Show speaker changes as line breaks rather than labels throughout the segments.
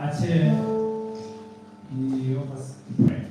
Ache ni office pray.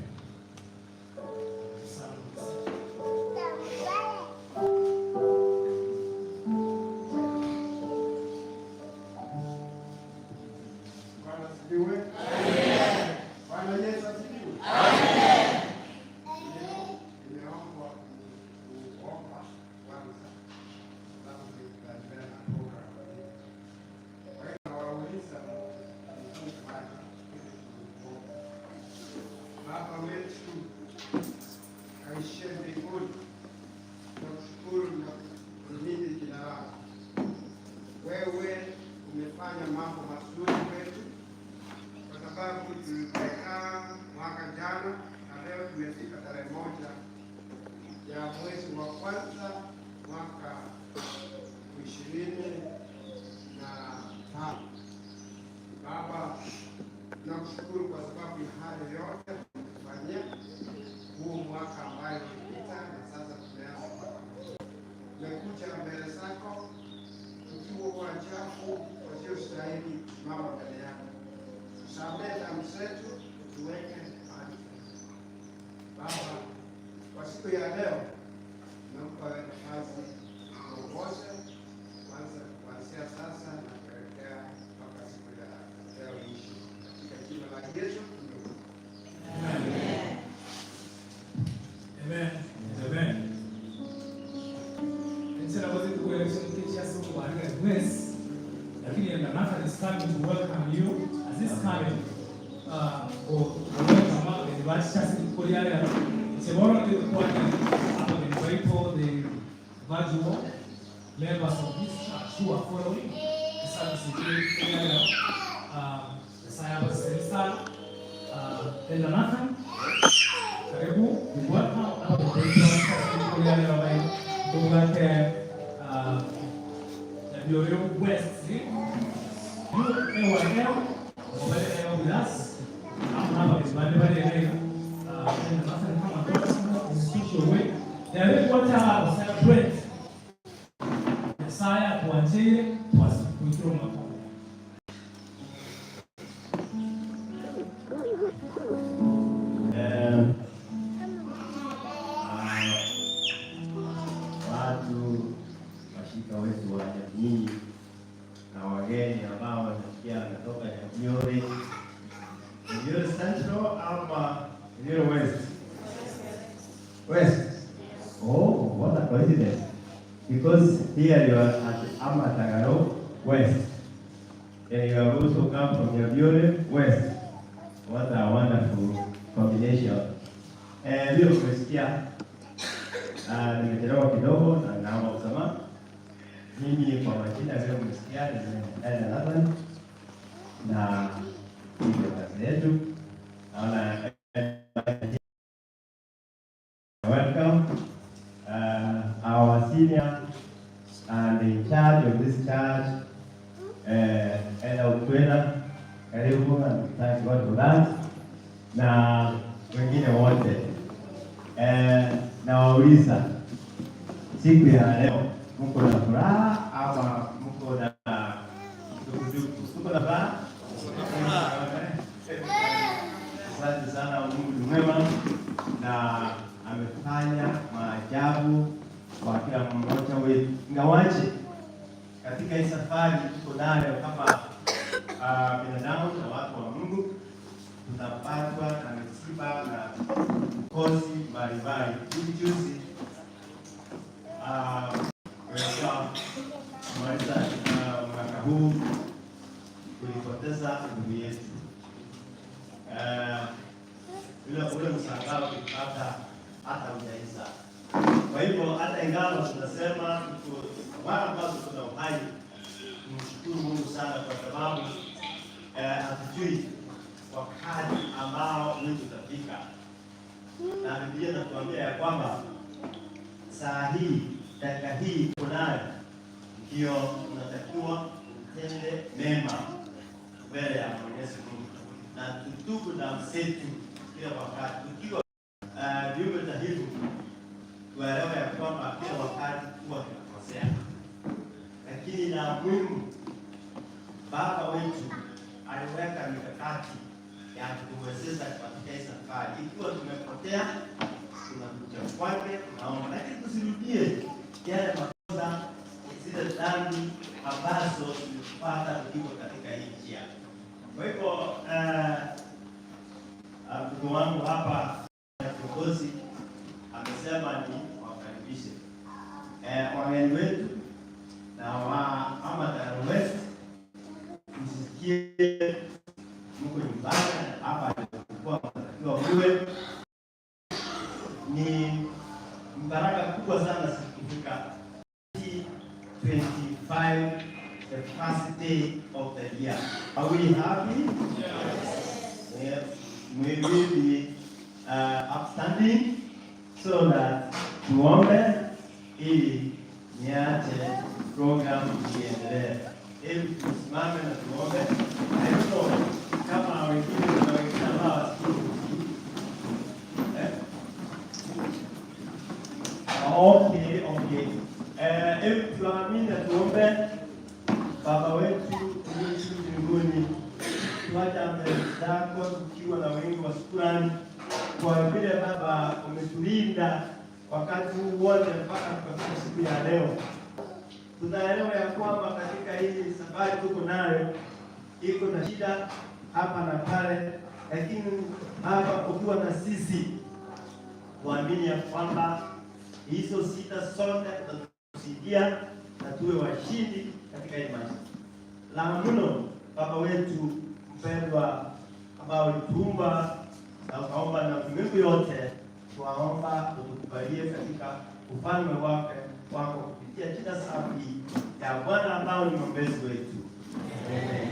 Wewe umefanya mambo mazuri kwetu, kwa sababu tulikaa mwaka jana na leo tumefika tarehe 1 ya mwezi wa kwanza mwaka 2025. Baba, nakushukuru kwa sababu ya hali yote kufanyia huu mwaka ambayo ulipita, na sasa tumeanza tumekuja mbele zako tukiwa wachafu wasiostahili mama mbele yako. Tusamehe dhambi zetu, tuweke mahali Baba. Kwa siku ya leo naomba nafasi uongoze kuanzia sasa na kuelekea mpaka siku ya leo ishi, katika jina la Yesu.
Amen. Amen. Instead of going to election, teachers who are against, lakini Nathan is coming to welcome you as this coming. Welcome the vice chancellor Korea. It's a volunteer appointment upon the people, the virtual members of this church who are following the service in Korea. The Sayaba Semester, Elder Nathan, karibu, you welcome upon the people of Korea. You're West, you AYL, with us. I'm not with my body again. Nothing come across in special way. There is what I celebrate. Messiah to Angeli was control my home.
Washirika wetu wa jamii na wageni ambao wanasikia wanatoka Nyeri Central ama Nyeri West. West. Oh, what a coincidence. Because here you are at Amatagaro West. And you have also come from Nyeri West. What a wonderful combination. Leo tumesikia nimechelewa kidogo na naomba msamaha. Mimi kwa majina leo mmesikia ni Elder Nathan na hivyo kazi yetu. Naona welcome our senior and in charge of this church, Elder Ukwena, karibu, and thank God for that. Na wengine wote na wauliza siku ya leo mko na furaha ama mko na dukuduku? Mko na furaha? Asante sana. Mungu ni mwema na amefanya maajabu kwa kila mmoja wetu. Ingawaje katika hii safari tuko nayo kama binadamu na watu wa Mungu, tunapatwa na misiba na kozi mbalimbali. Juzi mwaka huu tulipoteza ndugu yetu. Ule mshangao tulipata hata ujaisa. Kwa hivyo hata ingawa tunasema wala ambazo tuna uhai, tumshukuru Mungu sana kwa sababu hatujui wakati ambao wetu utafika. Na Biblia inatuambia ya kwamba saa hii, dakika hii tunayo, ndio tunatakiwa kutende mema mbele ya Mwenyezi Mungu na tutubu dhambi zetu kila wakati. Tukiwa viumbe dhaifu, tuelewe ya kwamba kila wakati huwa tunakosea, lakini la muhimu, Baba wetu aliweka mikakati haki ya kutuwezesha katika hii safari. Ikiwa tumepotea, tunakuja kwake, tunaomba, lakini tusirudie yale makosa, zile dhambi ambazo tulipata tukiwa katika hii njia. Kwa hivyo ndugu wangu hapa kiongozi amesema ni wakaribishe wageni wetu na Amadara West, msikie mko nyumbani hapa, kwa mtakiwa muwe. Ni mbaraka kubwa sana sikufika 25, the first day of the year. Are we happy? Yes. We will be upstanding so that tuombe ili niache program iendelee. Ili tusimame na tuombe. Hayo kama wengine na wengine ambao wasikii. Okay. Ili tuamini na tuombe. Baba wetu uliye mbinguni, tuacha mbele zako tukiwa na wingi wa shukrani kwa vile Baba umetulinda wakati huu wote mpaka tukafika siku ya leo. Tunaelewa ya kwamba katika hii safari tuko nayo iko na shida hapa na pale, lakini Baba ukiwa na sisi, tuamini ya kwamba hizo shida zote zitatusaidia na tuwe washindi katika hii maisha. La mno Baba wetu mpendwa, ambao ulituumba na ukaomba na ulimwengu yote, tuwaomba utukubalie katika ufalme wako kupitia jina safi ya Bwana ambao ni mwombezi wetu. Amen.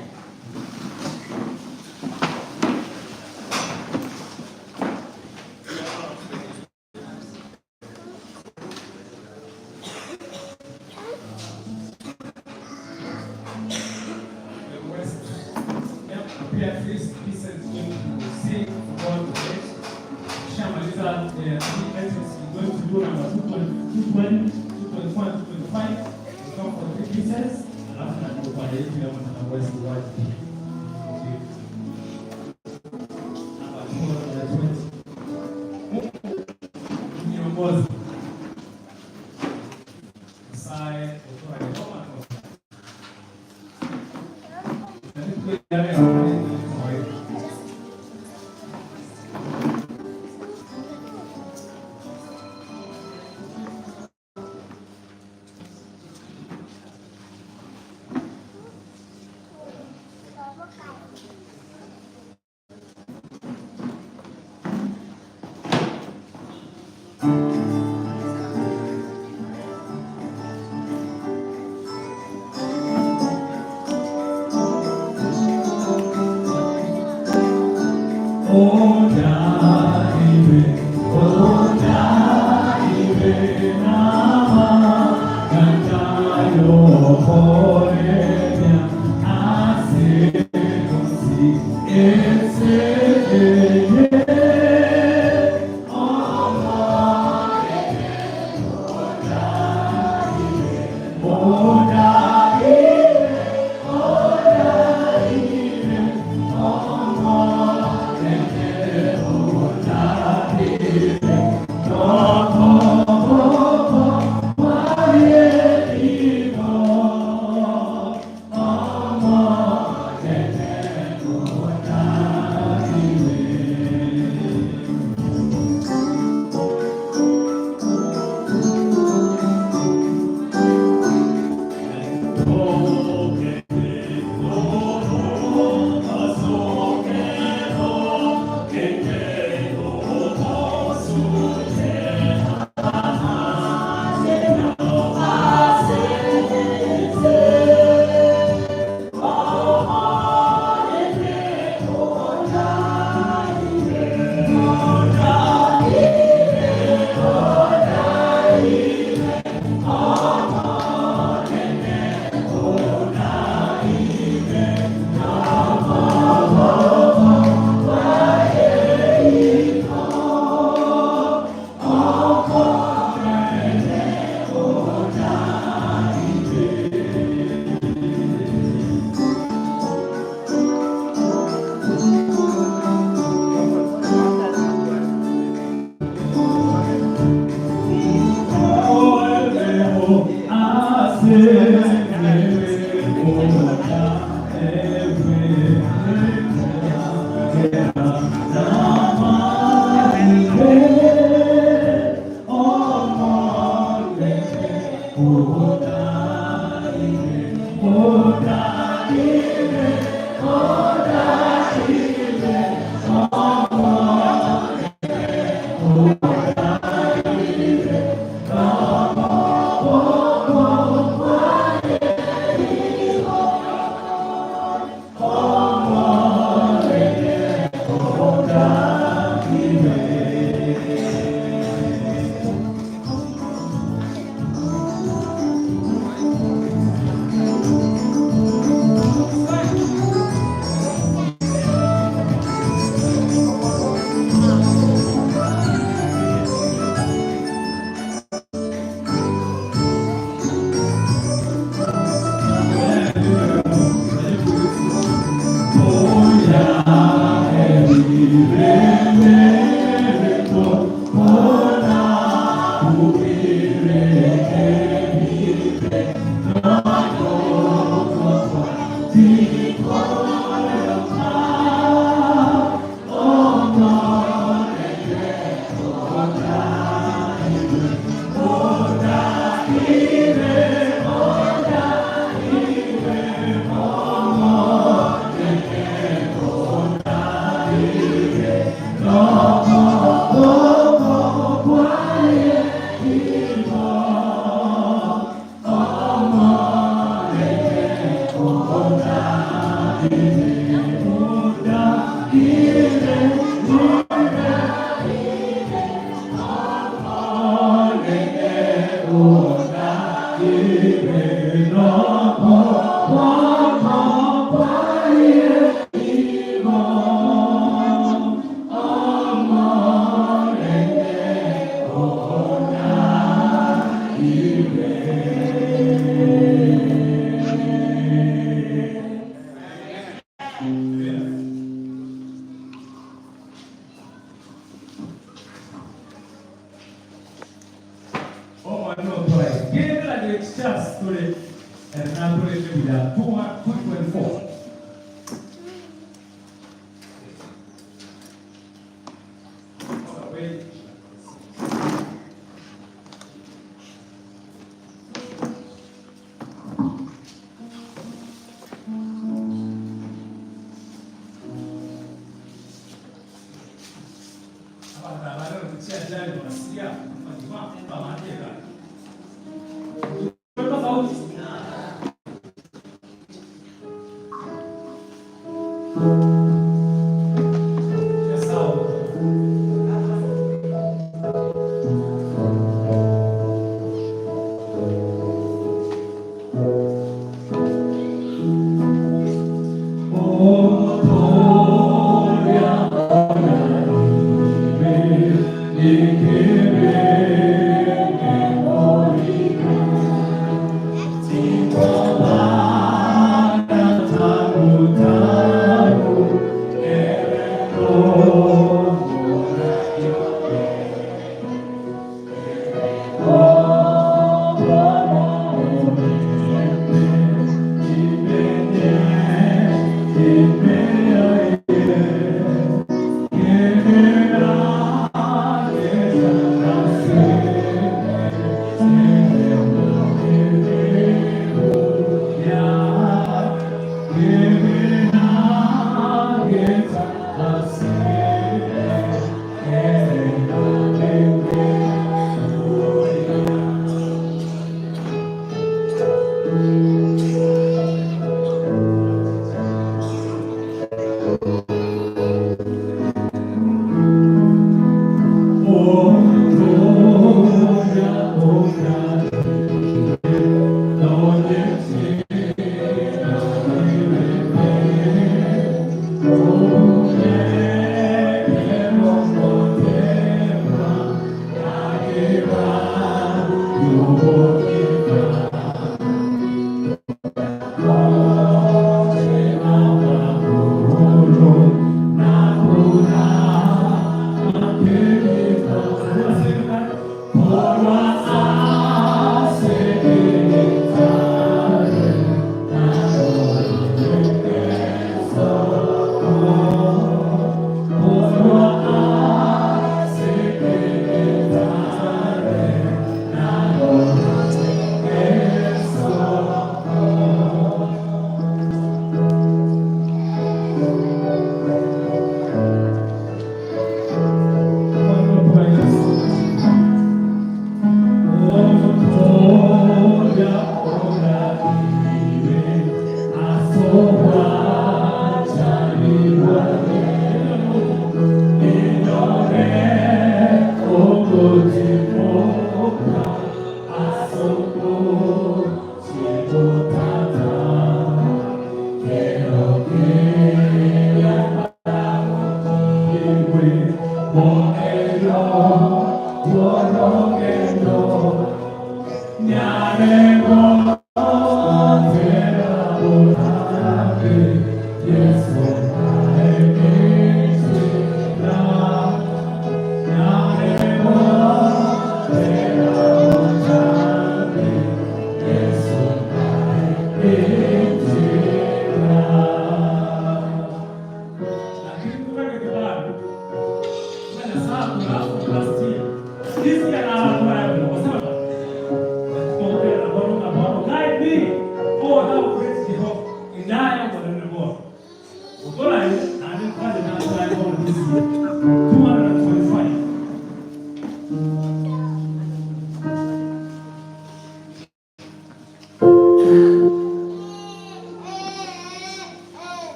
Una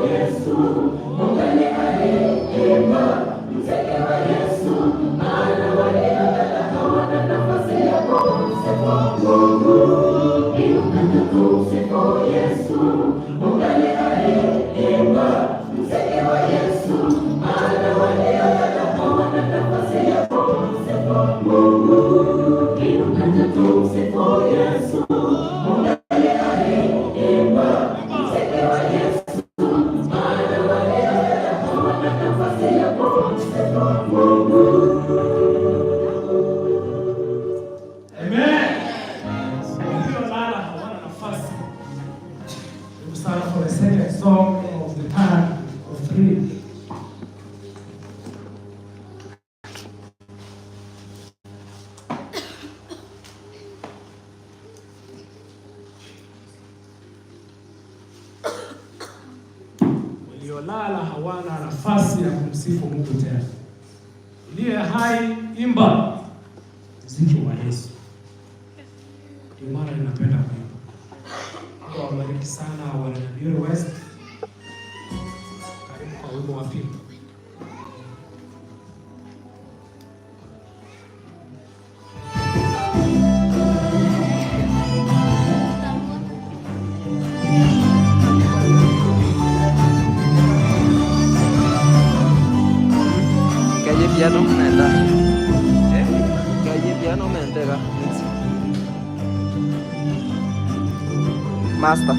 Yesu, Mungu aliye hai,
For the second song of the part of 3. Waliolala hawana nafasi ya kumsifu Mungu tena. Aliye hai, imba muziki wa Yesu. Ndio maana ninapenda kuimba. Mungu awabariki sana wana Nyabire West. Karibu kwa wimbo wa pili.
Calle piano menda. Calle piano menda. Master.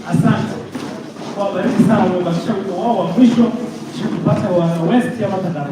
Asante. Kwa bariki sana umebakisha wito wao wa mwisho kupata wa West ya Matandaro.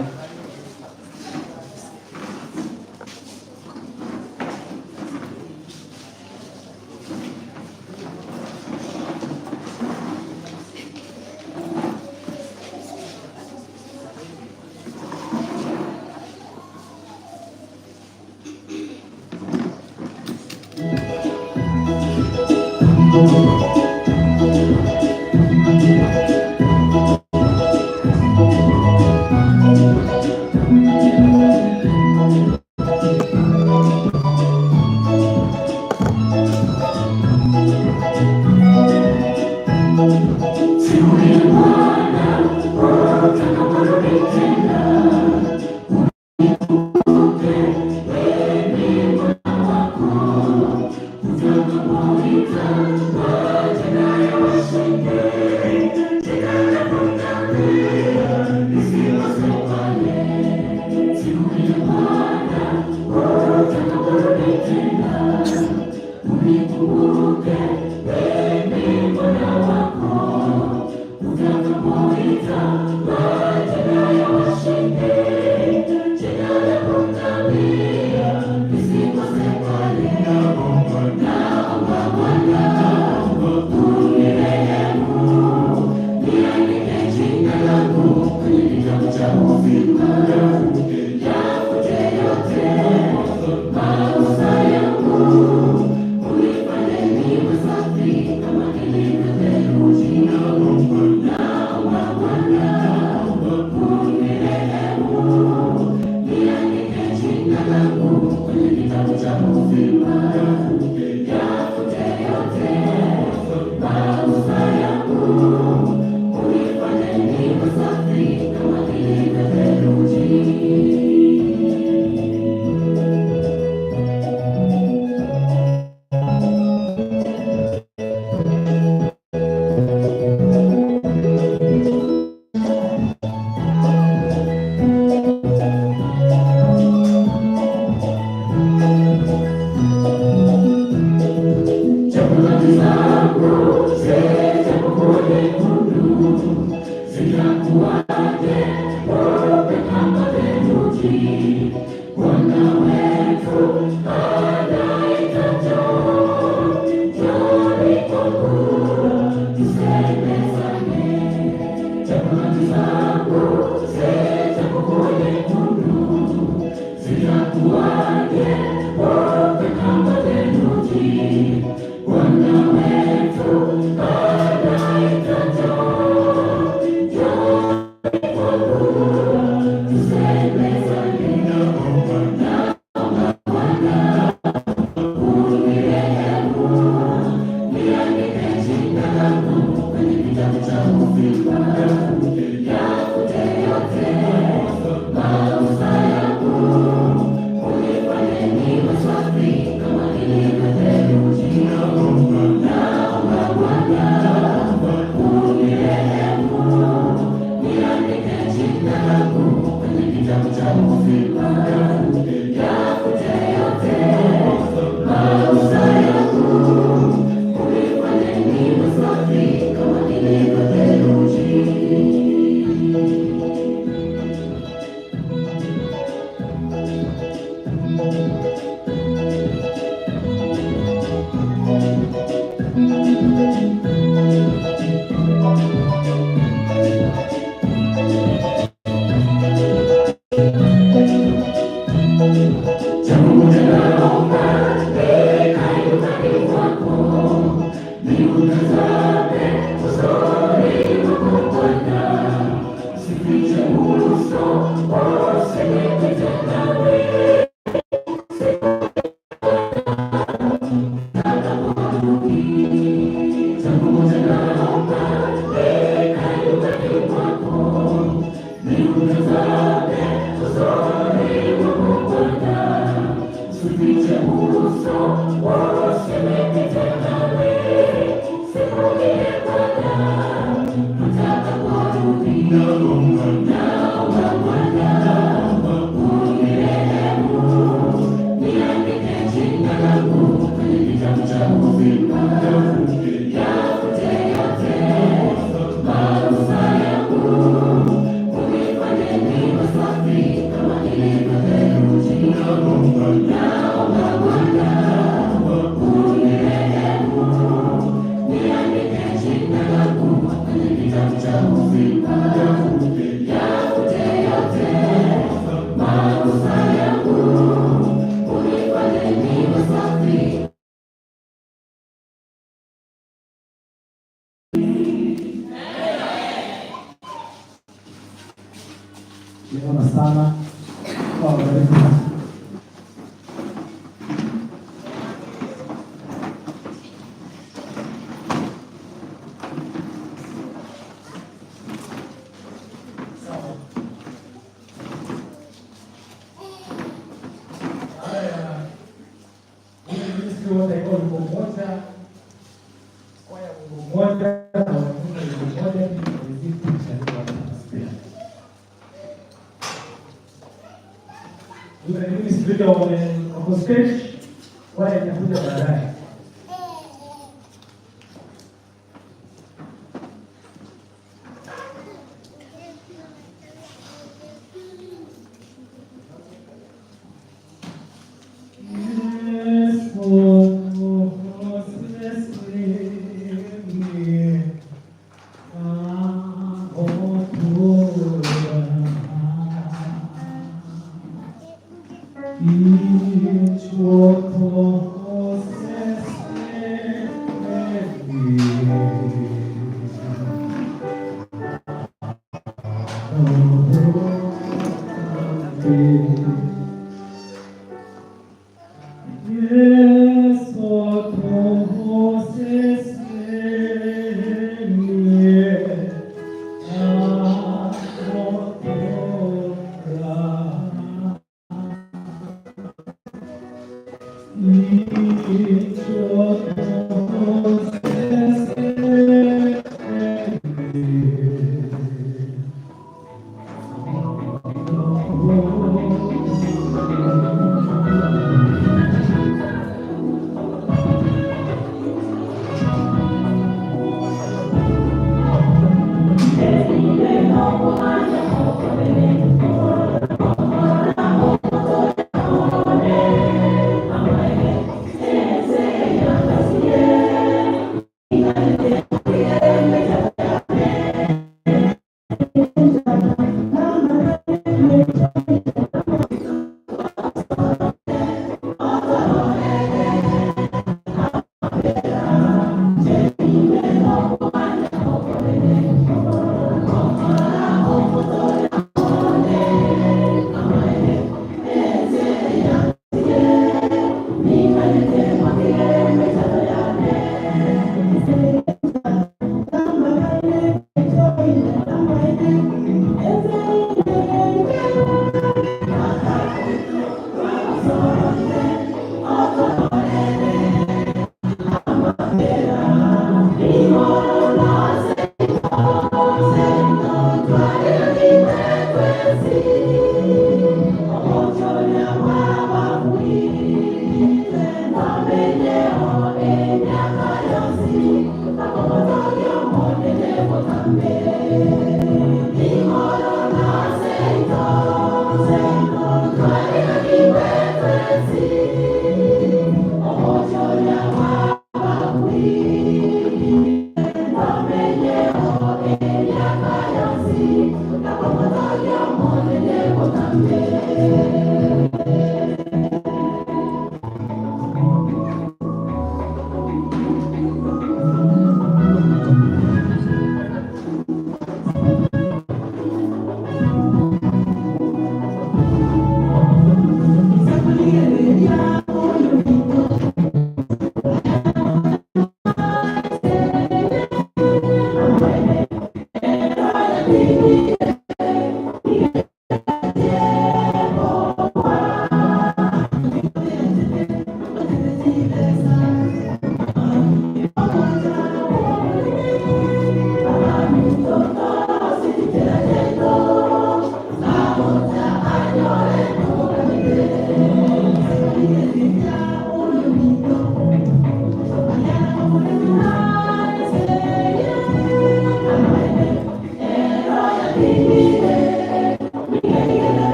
Nimeona sana kwa baraka. Wako stage wale wanakuja baadaye. Each walk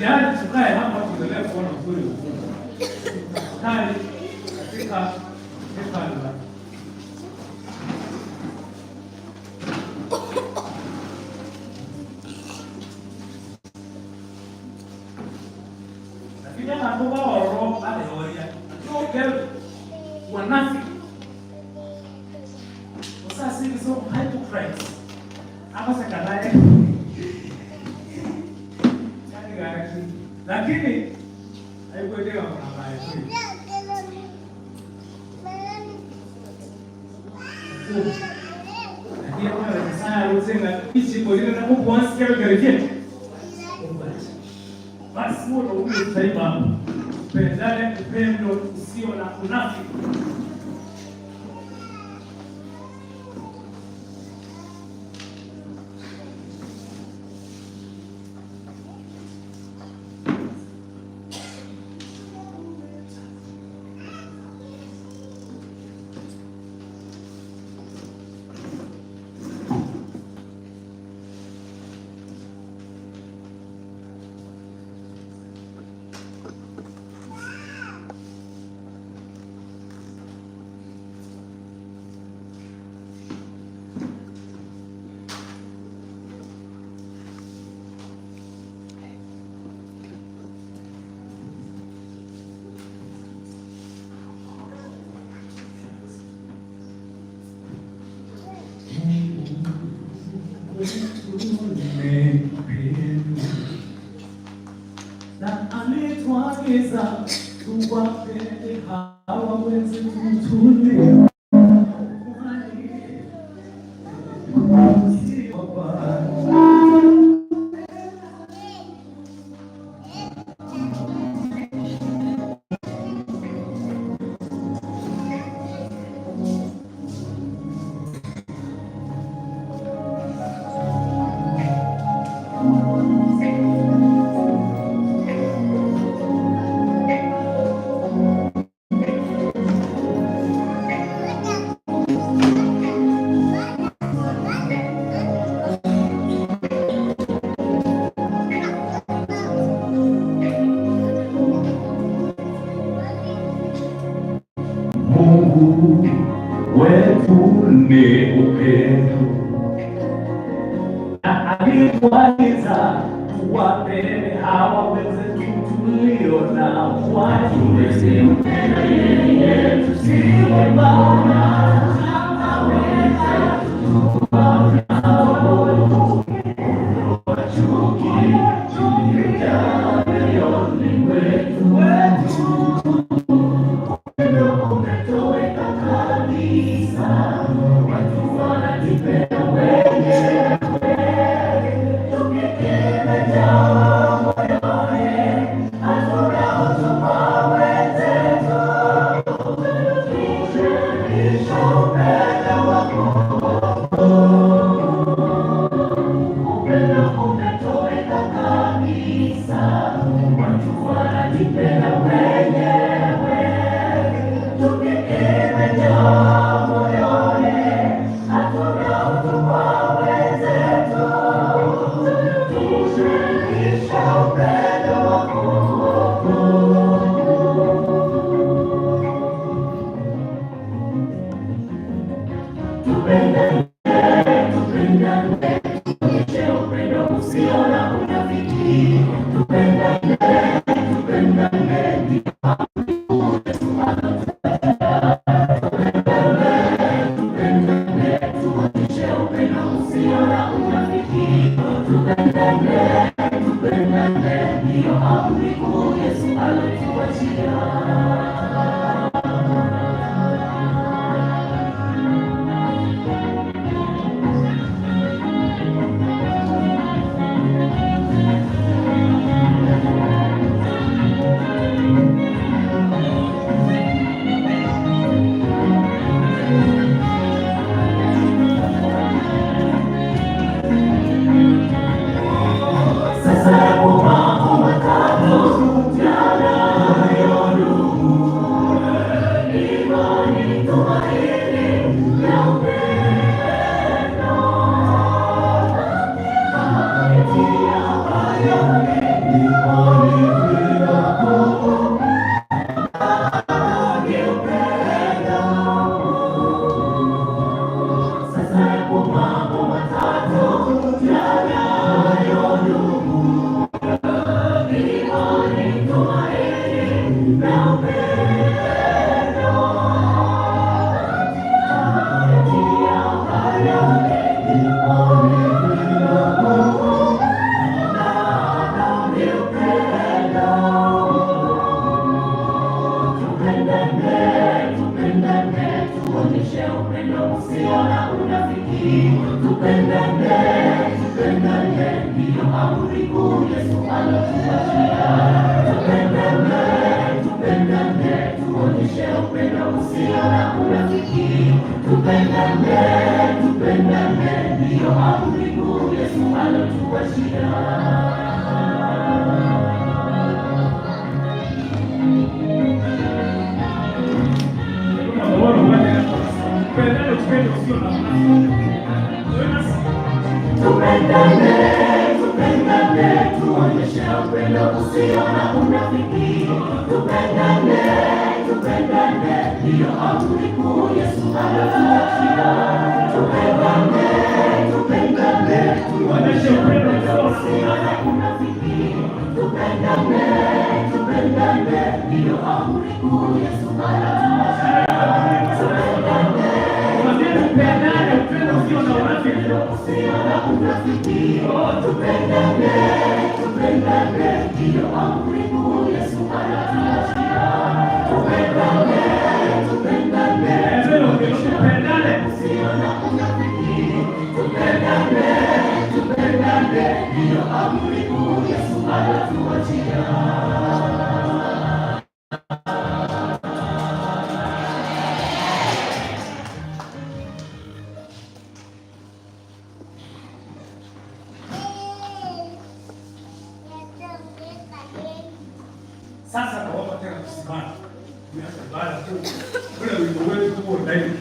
Yaani tukae hapa tuendelee kuona uzuri wa Mungu. Tafakari katika hekalu lake. Lakini hapo wao alehoria. Ndio wanafiki. Sasa sisi sio hypocrites. Hapa sakadaya. Lakini haikuelewa mabaya kweli. Lakini wale sana usenga ichi polina na kuanza kile kile. Basi wote ule taifa pendane upendo usio na unafiki. Na ametuagiza tuwapende hawa wenzetu tulio Mungu wetu ni upendo, na alituagiza tuwapende hawa wenzetu tulio na watu wasimpende yeye, tusiwe mbaya kama wenzetu wachuki tulijaa moyoni mwetu. Sasa naomba tena tusimame. Baada tu ule wimbo wetu huo ndani.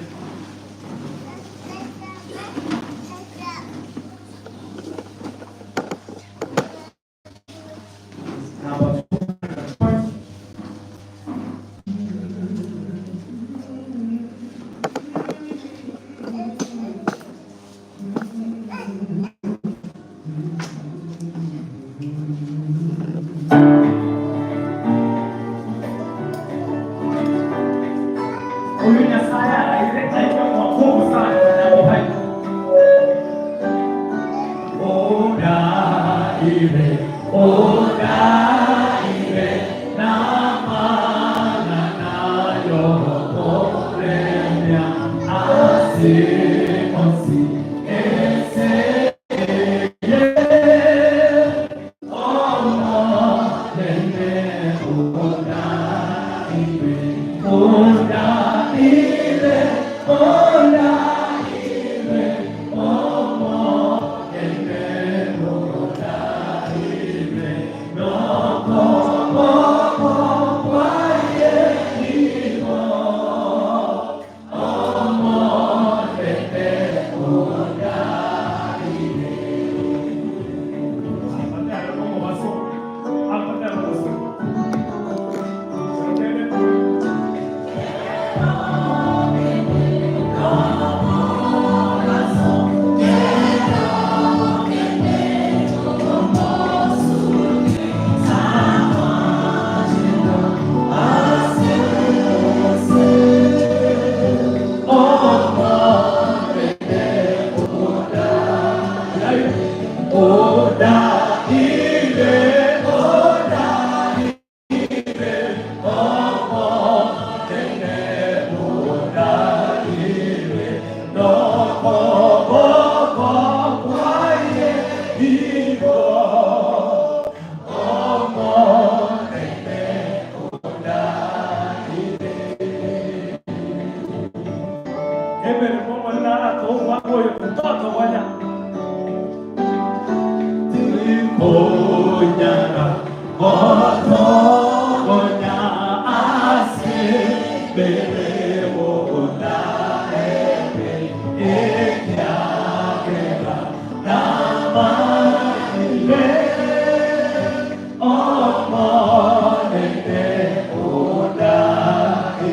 No.
Onyara moto onya ase bere wona ebe ekyakera nama ile omonene oda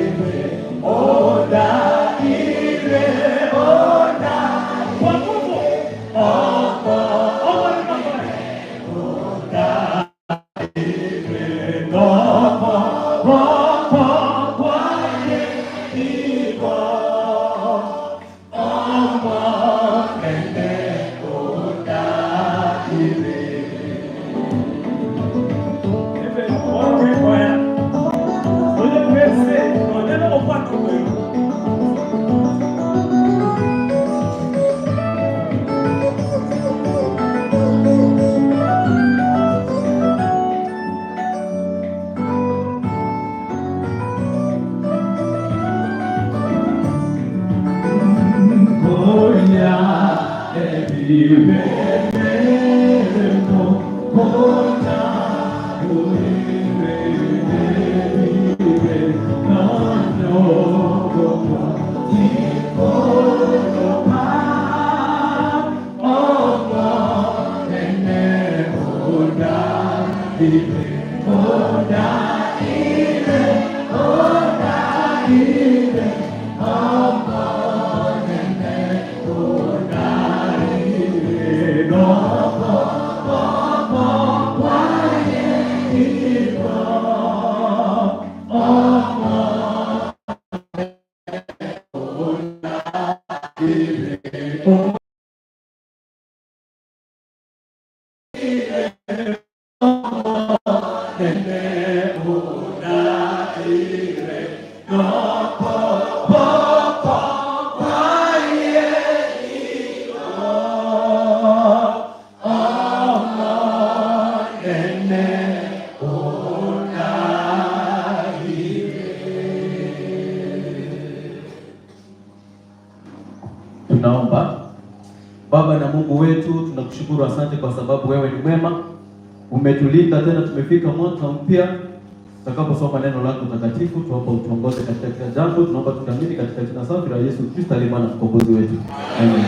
ile oda ile oda kwa nguvu
Tunaomba. Baba na Mungu wetu, tunakushukuru, asante kwa sababu wewe ni mwema, umetulinda tena, tumefika mwaka mpya. Tutakaposoma neno lako takatifu, tuomba utuongoze katika kila jambo, tunaomba tukamini katika jina safi la Yesu Kristo aliye Bwana mkombozi wetu. Amen.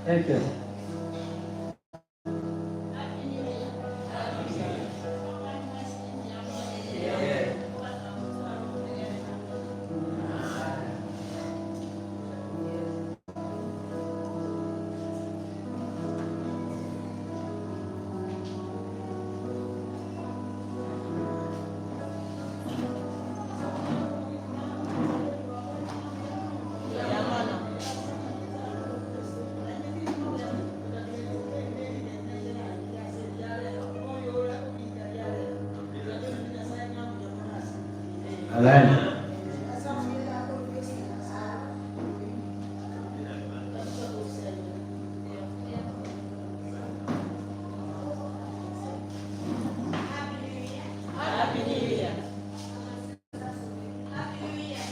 Thank you. Amen.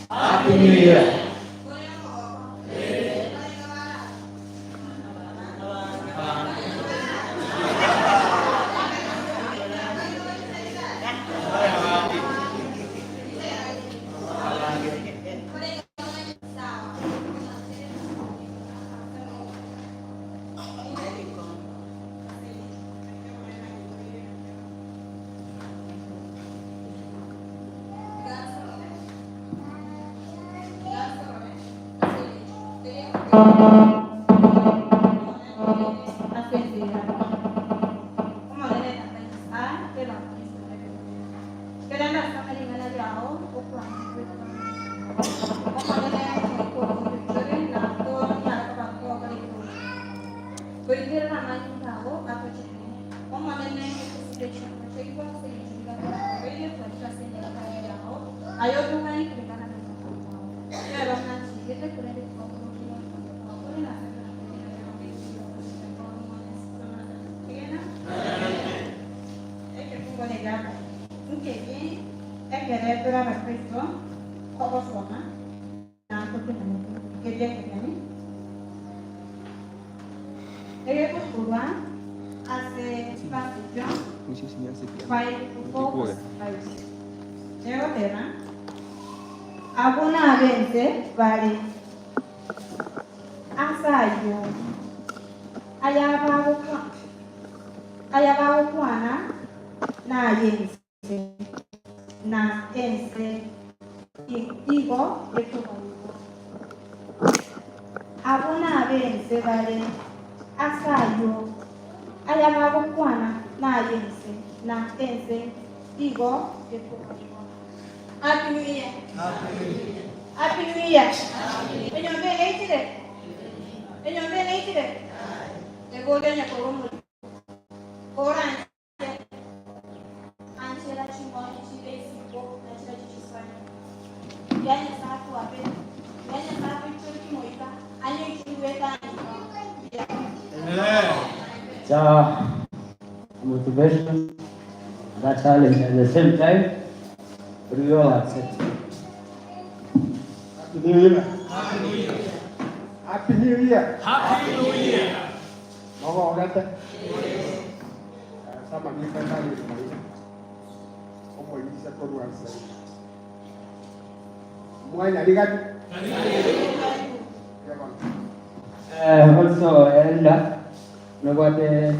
Happy New Year.
Abuna bense bali asayo ayabawukwana nayense na ense igo ekubayo abuna bense bali asayo ayabawukwana nayense na ense igo ekubayo. Happy New Year. Happy New Year. Enyombe neitire. Enyombe neitire. Egode nya koromu. Ora anchela chimoni chile siko na chila chisana. Yani safu ape. Yani safu churi kimoika. Anyo kiweka
So, motivation, that challenge at the same time, we all accept.
Happy New Year. Happy New Year.
Happy New Year.
Mau kata? Sama ni kan tadi ni. Omo ini satu dua saya. Muai jadi kan?
Also, Ella, nobody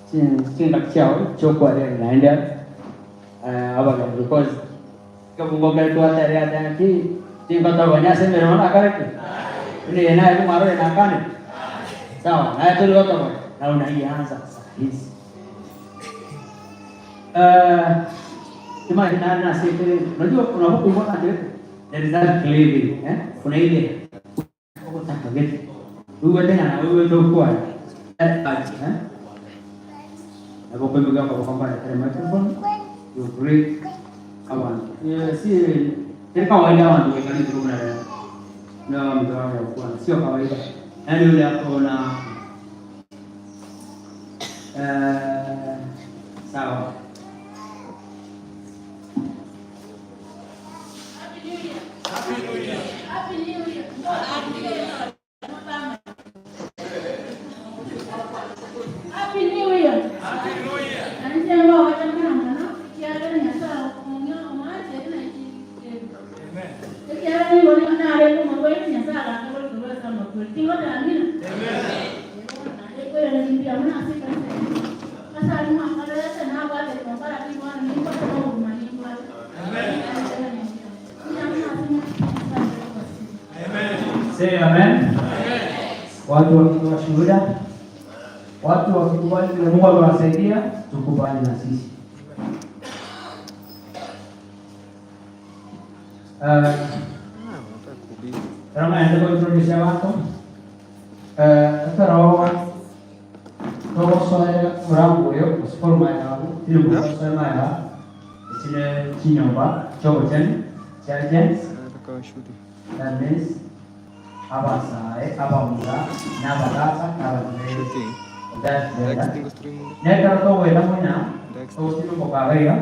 sin lakchao chokwa de naenda. Abaga because kabungo tu atare ada nanti kata banyak saya memang nak kerja. Ini enak itu maru enak kan? Sawa, nah itu lo tahu. Lalu nanti yang sahis. Cuma kita nasi itu, nanti apa pun ada. Dari sana keliling, punya ide. Aku tak kaget. Dua dengan aku itu kuat. Aku pegang apa kompor ada mikrofon. You great kawan. Ya si, jadi kawan jaman tu kan itu benar. Nama kita kawan. Siapa kawan itu? Ada dia aku nak sawa.
Happy New Year.
Happy New Year.
Happy New Year. Happy New Year. Happy New Year.
Happy New Year.
Nanti apa macam mana? Tiada ni asal punya orang jadi nanti.
Amen.
Tiada ni orang mana ada pun mahu ni asal orang kalau keluar sama pun tinggal dalam ni.
Amen.
Ekor yang tinggi mana asal kan? Asal rumah kalau ada nak buat itu, kalau ada orang ni pun tahu rumah ni buat.
Amen. Amen.
Say amen. Watu wakiwa shuhuda, watu wakikubali na Mungu anawasaidia, tukubali na sisi. Kama ndio introduce wako. Roho soya mrango yo sport maya wangu, ile kwa soya maya. Sile chinyomba, chobo chen, sergeants, that means abasae, abamuza, nabalasa, nabalese. That's the next to wait a minute. So you go carrera,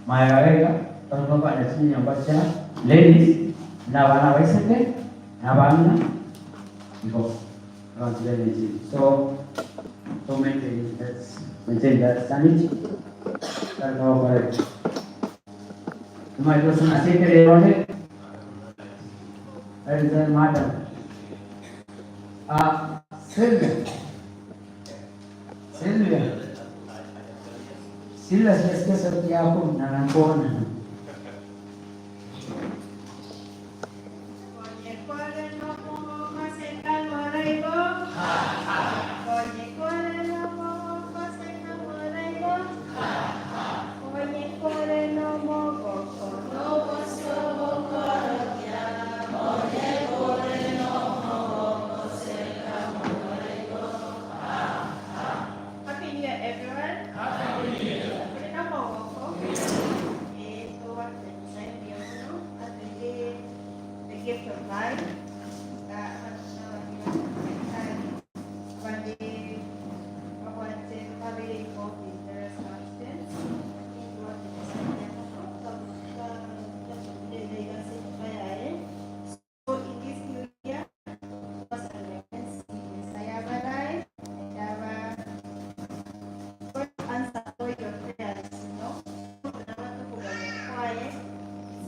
my carrera, todo para el niño bacha, ladies, navana vesete, navana, go. So maintain that sanity. That's how I. My person I take it on it. That is the matter. Sila siya sa tiyapo na nangkona.
Gift of life.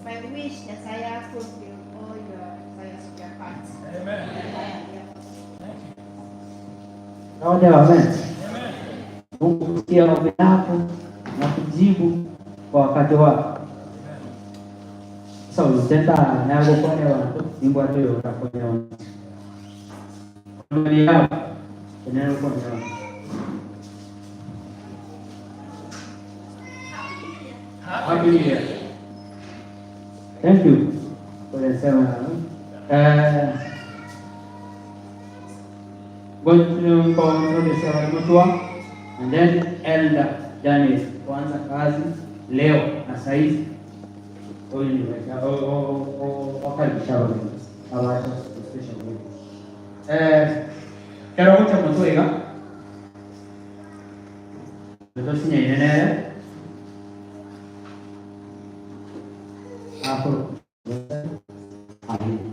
My wish that saya fulfill all your desires of your heart.
Amen.
Naona amen. Mungu kusikia maombi yako na kujibu kwa wakati wako. Sasa utenda na kupone watu, Mungu atoe utapone watu. Ndio hapo. Ndio kwa nini? Happy New Year. Thank you for the seminar. Going to go through the ceremony and then Elder Janice kuanza kazi leo na saizi. Huyu ni wakaribisha wale awacha special way. Kero kucha mtuiga. Ndio sinyenene. Hapo. Amen.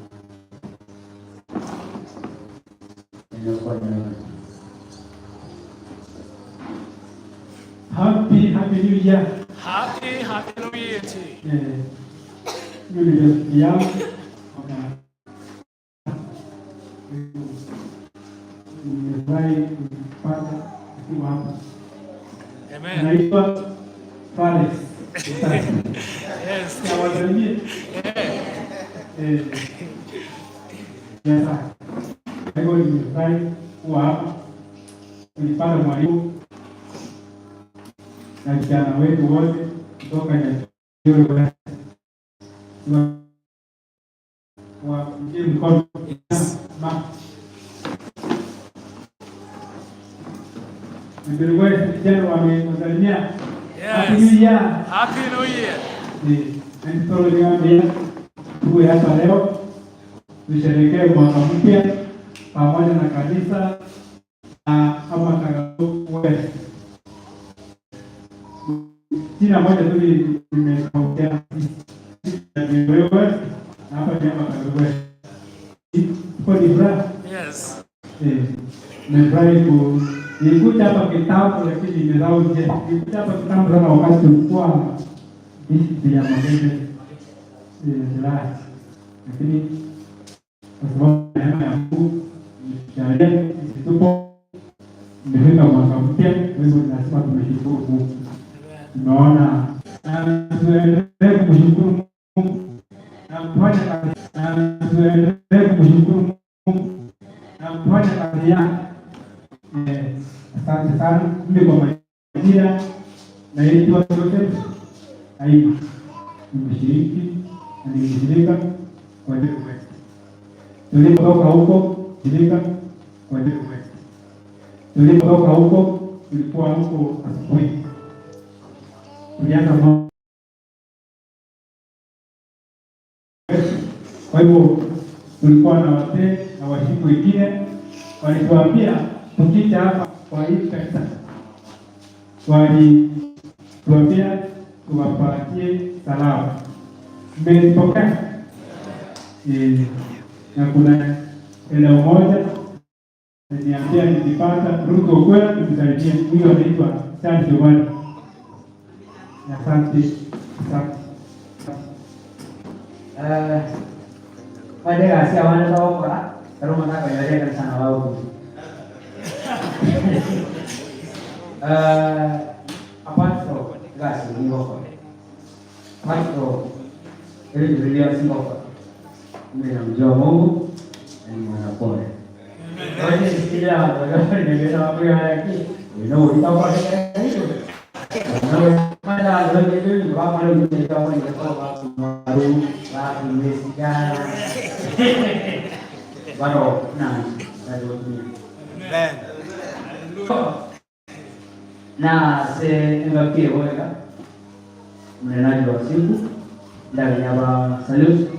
Happy New Year.
Happy New Year.
New Year. Nimefurahi kupata akiwa hapa.
Amen.
Naitwa Fares.
Yes.
Nawasalimia. Sasa, kwa hivyo nimefurahi kuwa hapa. Tulipata mwalimu na vijana wetu wote kutoka Nyatoro wa mjini mkono ndio vijana wamesalimia. Happy New Year.
Happy New Year.
Ndio niwaambia tuwe hapa leo tusherehekee mwaka mpya pamoja na kanisa kama Tagakuku West. Jina moja tu nimekaongea wewe na hapa ni hapa Tagakuku West. Kwa nifurahi.
Yes.
Nimefurahi nilikuja hapa kitambo lakini nimezao nje. Nilikuja hapa kitambo sana wakati tulikuwa hivi ya magenge. Lakini kwa sababu neema ya Mungu jalia tupo nimefika mwaka mpya, kwa hivyo lazima tumshukuru Mungu. Tunaona tuendelee kumshukuru Mungu na kufanya kazi, tuendelee kumshukuru Mungu na kufanya kazi yake. Asante sana mimi kwa majina naitwa Joseph Aibu, nimeshiriki na nimeshirika kwa hiyo tulipotoka huko shirika kwa hiyo tulipotoka huko tulikuwa huko asubuhi tulianza
Kwa hivyo tulikuwa na wazee na washiriki wengine walituambia tukija hapa kwa hii kanisa, walituambia tuwapatie salamu. Mmezipokea? Na kuna eneo moja niambia nilipata ruko kwenda kumsalimia, huyo anaitwa Charles Giovanni. Asante.
Pada kasih awan tahu apa? Kalau mana kau ada kan sana lalu. Apa tu? Kasih ni apa? Apa tu? Ini beliau sih apa? Mereka jauh, ini mana boleh. Kalau ini istilah, kalau ini kita apa yang lagi? Ini kita apa yang itu? Mana ada itu? Apa yang kita apa yang kita baru lagi mestikan. Baru, nah, baru ini. Nah, saya kira boleh kan? Mereka jual siapa? Dari apa salus?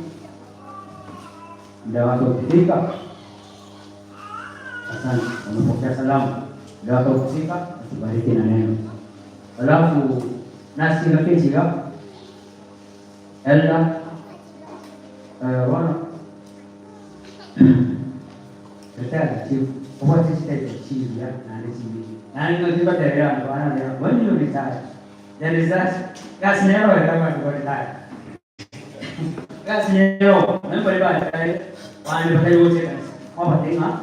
Dari waktu ketika, asal mengucapkan salam. Dari waktu ketika, barikin aneh. Lalu nasi lagi juga, Ella, mana? Kita cium, apa sih kita cium ya? Nanti cium. Nanti nanti kita terang, mana dia? Mana dia bicara? Jadi gas nero ya kamu itu bicara. Gas nero, mana beribad? Mana beribad itu kan? Apa tengah?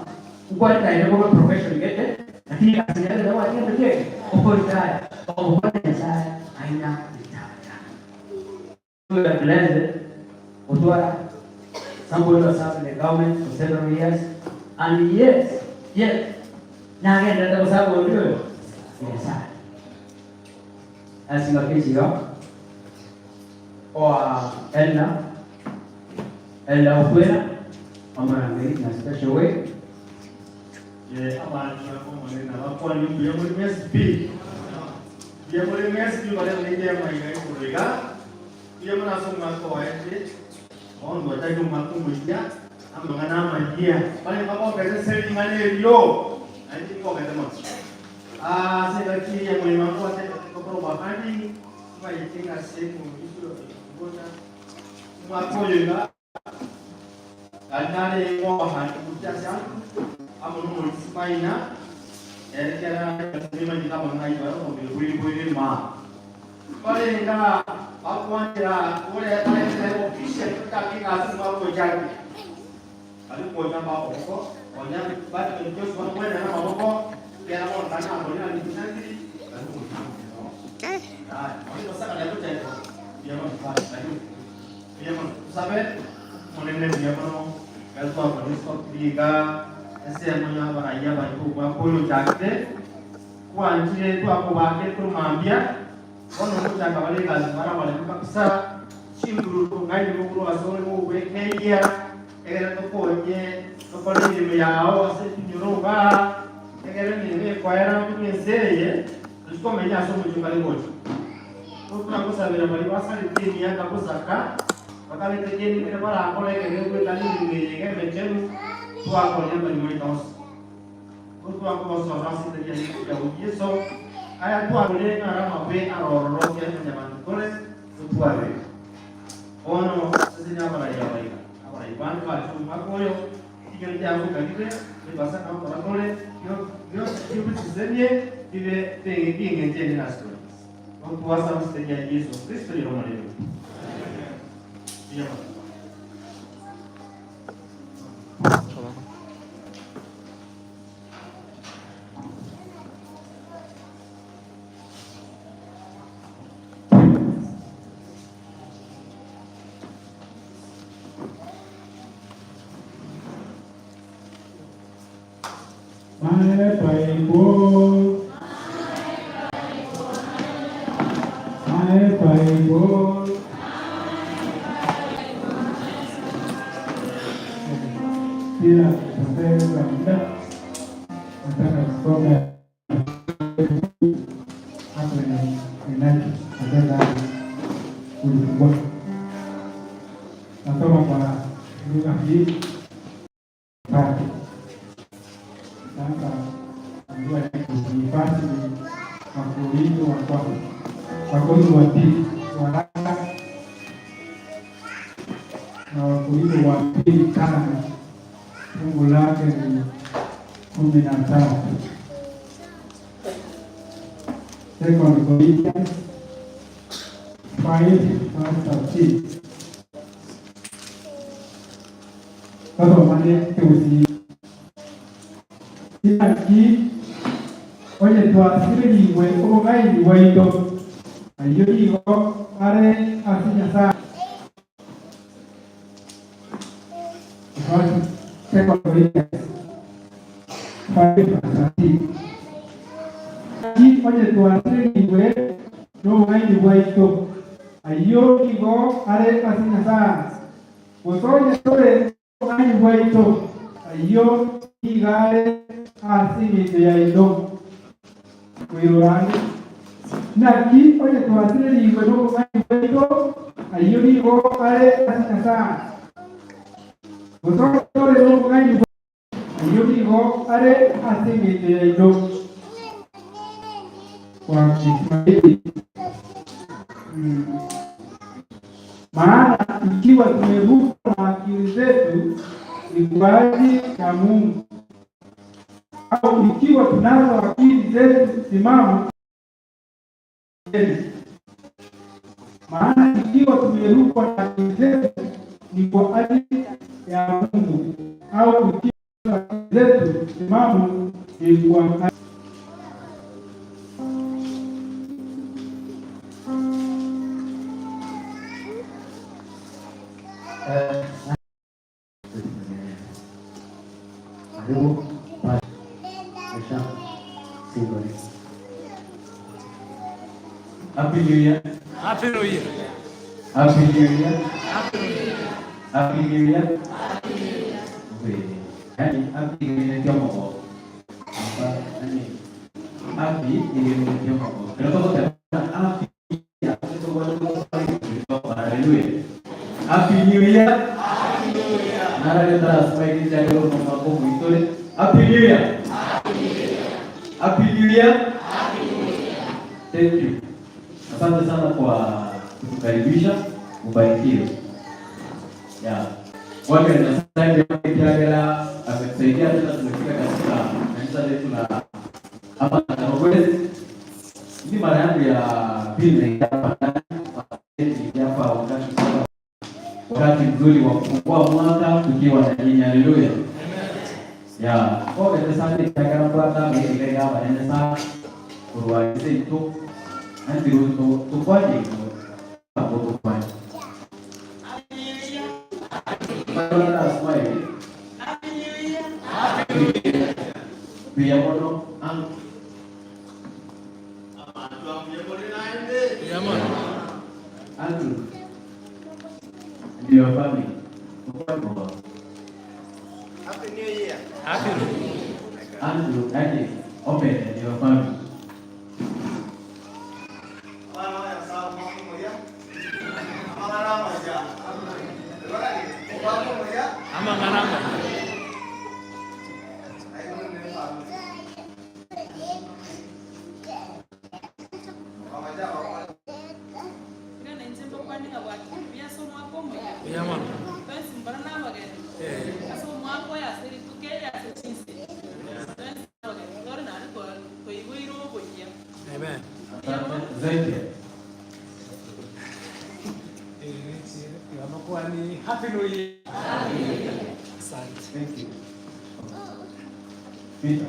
Ukor kita itu bukan profesional gitu. Nanti gas nero itu apa yang berjaya? Ukor kita, ukor kita saya, aina bicara. Itu yang belajar, utuara. Some people have served in the government for several years, and yes, now again that was how we do it. Yes, as you can see, or Ella Ofuera, I'm going to make in a special way.
Yeah, I'm going to be able to speak. Dia boleh mesej pada media mereka itu mereka. Dia merasa mengaku ayat. Oh, buat saya mengaku media. Am mengenal media. Paling apa kerja sering mana dia. Nanti kau kata mas. Saya lagi yang memang kuat saya perubahan ini. Baik tinggal saya itu. Mengaku juga. Dan ada yang mahan kerja siapa? Amun umur semuanya. Kira memang kita mengenai baru mobil mah. Kalau enggak, aku aja boleh tanya official tapi kasih baru jadi. Kalau punya apa pokok, punya baca terus baru boleh nama pokok. Biar orang tanya boleh nanti nanti. Nah, ini pasal ada tu jadi. Dia mana? Dia mana? Sampai mana dia mana? Kalau apa ni stop dia. Saya punya baraya baju aku jakte, aku anjir itu aku pakai tu mambia, kau nunggu jaga balik gas marah balik tu paksa, cium dulu, ngai dulu asal mau beki dia, tu kau ni, tu kau ni meyau, asal tunjuk ba, ni kau era tu ni seri, terus kau menya asal muncul balik bos, tu aku sahaja balik pasal ini yang aku zakar, bakal itu jadi kita para aku lagi ni aku tadi ni kan macam tu aku yang beri tahu, tu aku masuk orang sini jadi jauh je so, ayat tu aku ni orang apa orang yang macam boleh tu ada. Oh no, sebenarnya apa lagi? Iban kalau aku yo, tiga jam aku kaki ni bahasa kamu orang boleh, yo sebenarnya dia tinggi jadi naskah. Orang puasa mesti jadi Yesus Kristus di rumah dia. Iya.
Bila sampai rendah, antara sekolah apa yang adalah kuliah atau apa sasa ndio ni basi Wakorintho wa pili waraka na Wakorintho wa pili 5 fungu lake ni 13. Second Corinthians 5:13. Sasa maneno Iki oye twasiririwe omugaini waito ayo igo are asinya sa oye twasiririwe omugaini waito ayo igo are asinya sa oye tore omugaini waito ayo igare asingite ya ido wirurani naki oye twasiririwe n'omugaini waito ayo igo are asinyasa gutore n'omugaini waito ayo igo are asingite ya ido kwa Kiswahili. Maana ikiwa tumevuka na akili zetu ni kwa ajili ya Mungu, au ikiwa tunazo akili zetu timamu, maana ikiwa tumerukwa na akili zetu ni kwa ajili ya Mungu, au ikiwa akili zetu timamu ni kwa ajili
Happy New Year.
Happy New Year.
Happy New Year.
Happy New Year.
Happy New Year. Yani happy ni kiomo. Apa ani? Happy ni kiomo. Kenapa kau tak happy? Itu baru haleluya. Happy New Year.
Happy New Year.
Nara kita supaya kita jaga rumah kamu itu. Happy New Year.
Happy New Year.
Happy New Year.
Happy New Year.
Thank you. Asante sana kwa kutukaribisha, ubarikiwe. Ya. Wale wanasaidia kiagera ametusaidia tena tumefika katika kanisa letu la hapa Karogwezi. Ni mara yangu ya pili hapa wakati mzuri wa kufungua mwaka tukiwa na nyinyi. Haleluya. Ya. Kwa hiyo sasa kiagera kwa ile kama nene sana kuruhusu itu nanti tufanye hapo tufanye. Pia mono ang ndio family.
Happy New Year.
Happy New Year.
Andrew, yani open ndio family. Ama ngarama. Ya man. Amen. Zaidi.
Happy New Year. Asante.
Thank you. Peter.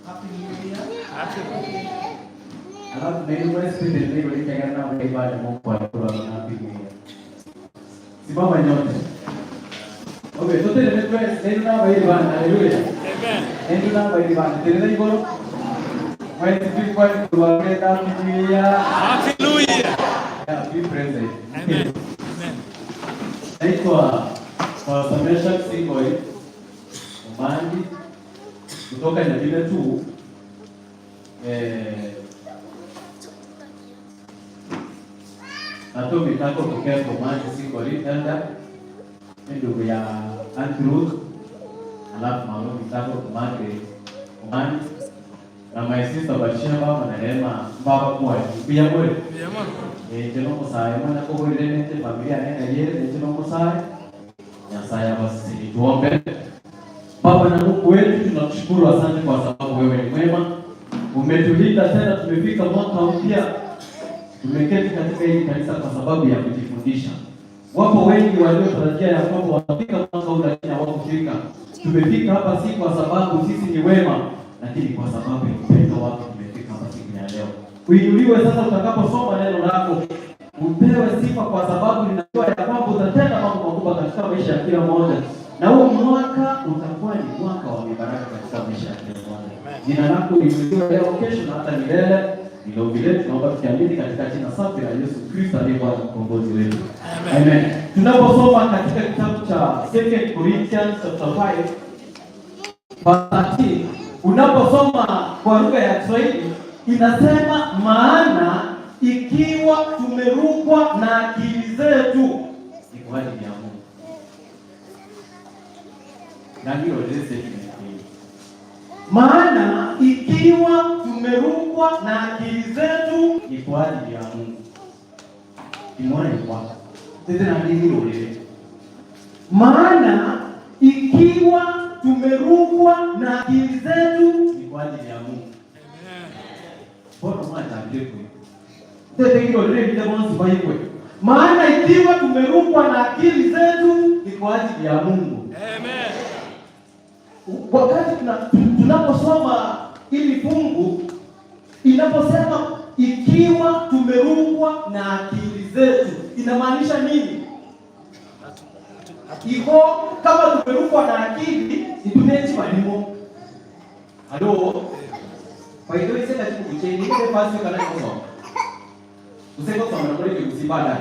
Happy New Year. Happy New Year.
Alafu na hiyo basi ndio nilitaka na ibada Mungu kwa Happy New Year. Simama nyote. Okay, sote ndio na wewe bwana. Haleluya.
Amen.
Ndio na wewe bwana. Tena hivyo. Wewe sisi kwa kuwaleta Happy New Year.
Happy New Year.
Happy present.
Amen.
Naitwa Samesha Singoi Umandi kutoka Nyabile tu. Natoka mitako kutokea kwa Umandi Singoi Elda ndugu ya Andrew, alafu mama mitako kwa Umandi Omani na my sister Basheba na Rema baba kwa pia wewe teno mosaya mwana kwa ile nete familia nene yeye teno mosaya Nyasaya basi tuombe. Baba na Mungu wetu, tunakushukuru, asante kwa sababu wewe ni mwema. Umetulinda tena, tumefika mwaka mpya. Tumeketi katika hili kanisa kwa sababu ya kujifundisha. Wapo wengi waliotarajia ya kwamba watafika mwaka huu lakini hawakufika. Tumefika hapa si kwa sababu sisi ni wema, lakini kwa sababu ya upendo wako tumefika hapa siku ya leo. Uinuliwe sasa utakaposoma neno lako. Upewe sifa kwa sababu ninajua ya kwamba utatenda mambo makubwa katika maisha ya kila mmoja. Na huo mwaka utakuwa ni mwaka wa mibaraka katika maisha ya kila mmoja. Jina lako liinuliwe leo, kesho na hata milele. Ndio vile tunaomba tukiamini katika jina safi la Yesu Kristo aliye Bwana mkombozi wetu. Amen. Tunaposoma katika kitabu cha 2 Corinthians chapter 5 verse 13, unaposoma kwa lugha ya Kiswahili inasema, maana ikiwa tumerukwa na akili zetu ni kwa ajili ya Mungu. Na hiyo lese maana ikiwa tumerukwa na akili zetu ni kwa ajili ya Mungu. Imone kwa tena ndio lile. Maana ikiwa tumerukwa na akili zetu ni kwa ajili ya Mungu. Amen. Bora mwana ndio tete hilo lile ndio Bible. Maana ikiwa tumerukwa na akili zetu ni kwa ajili ya Mungu. Amen. Wakati tunaposoma ili fungu inaposema ikiwa tumerukwa na akili zetu inamaanisha nini? Iko kama tumerukwa na akili itunechi walimo. Halo. Kwa hiyo ile sasa tukucheni ile basi kana kusoma. Useko kusoma na kule kusibada.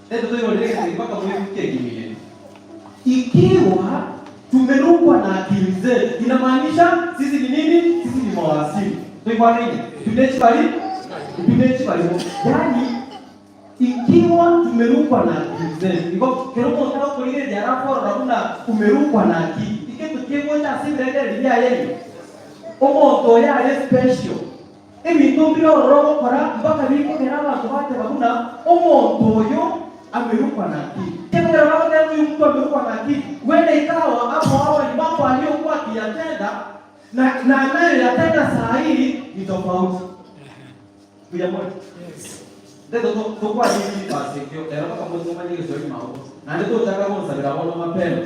Ndio ndio ile mpaka mwezi kingine. Ikiwa tumerukwa na akili zetu inamaanisha sisi ni nini? Sisi ni mawasili. Ndio kwa nini? Tunechi bali. Yaani ikiwa tumerukwa na akili zetu. Iko kiromo kama kulige jarapo rabuna umerukwa na akili. Iketu kiwona asindele ndia yeye. Omo ya special. Emitumbiro roho para mpaka biko keraba kubate rabuna omo yo amerukwa na akili. Kile rabaga huyu mtu amerukwa na akili. Wende ikawa hapo ni mambo aliyokuwa akiyatenda na anayoyatenda saa hii ni tofauti. Kuja moja. Ndio kwa nini basi kio era kama mtu mmoja ndio sio mambo. Na ndio tutaka kumsabira wao mapema.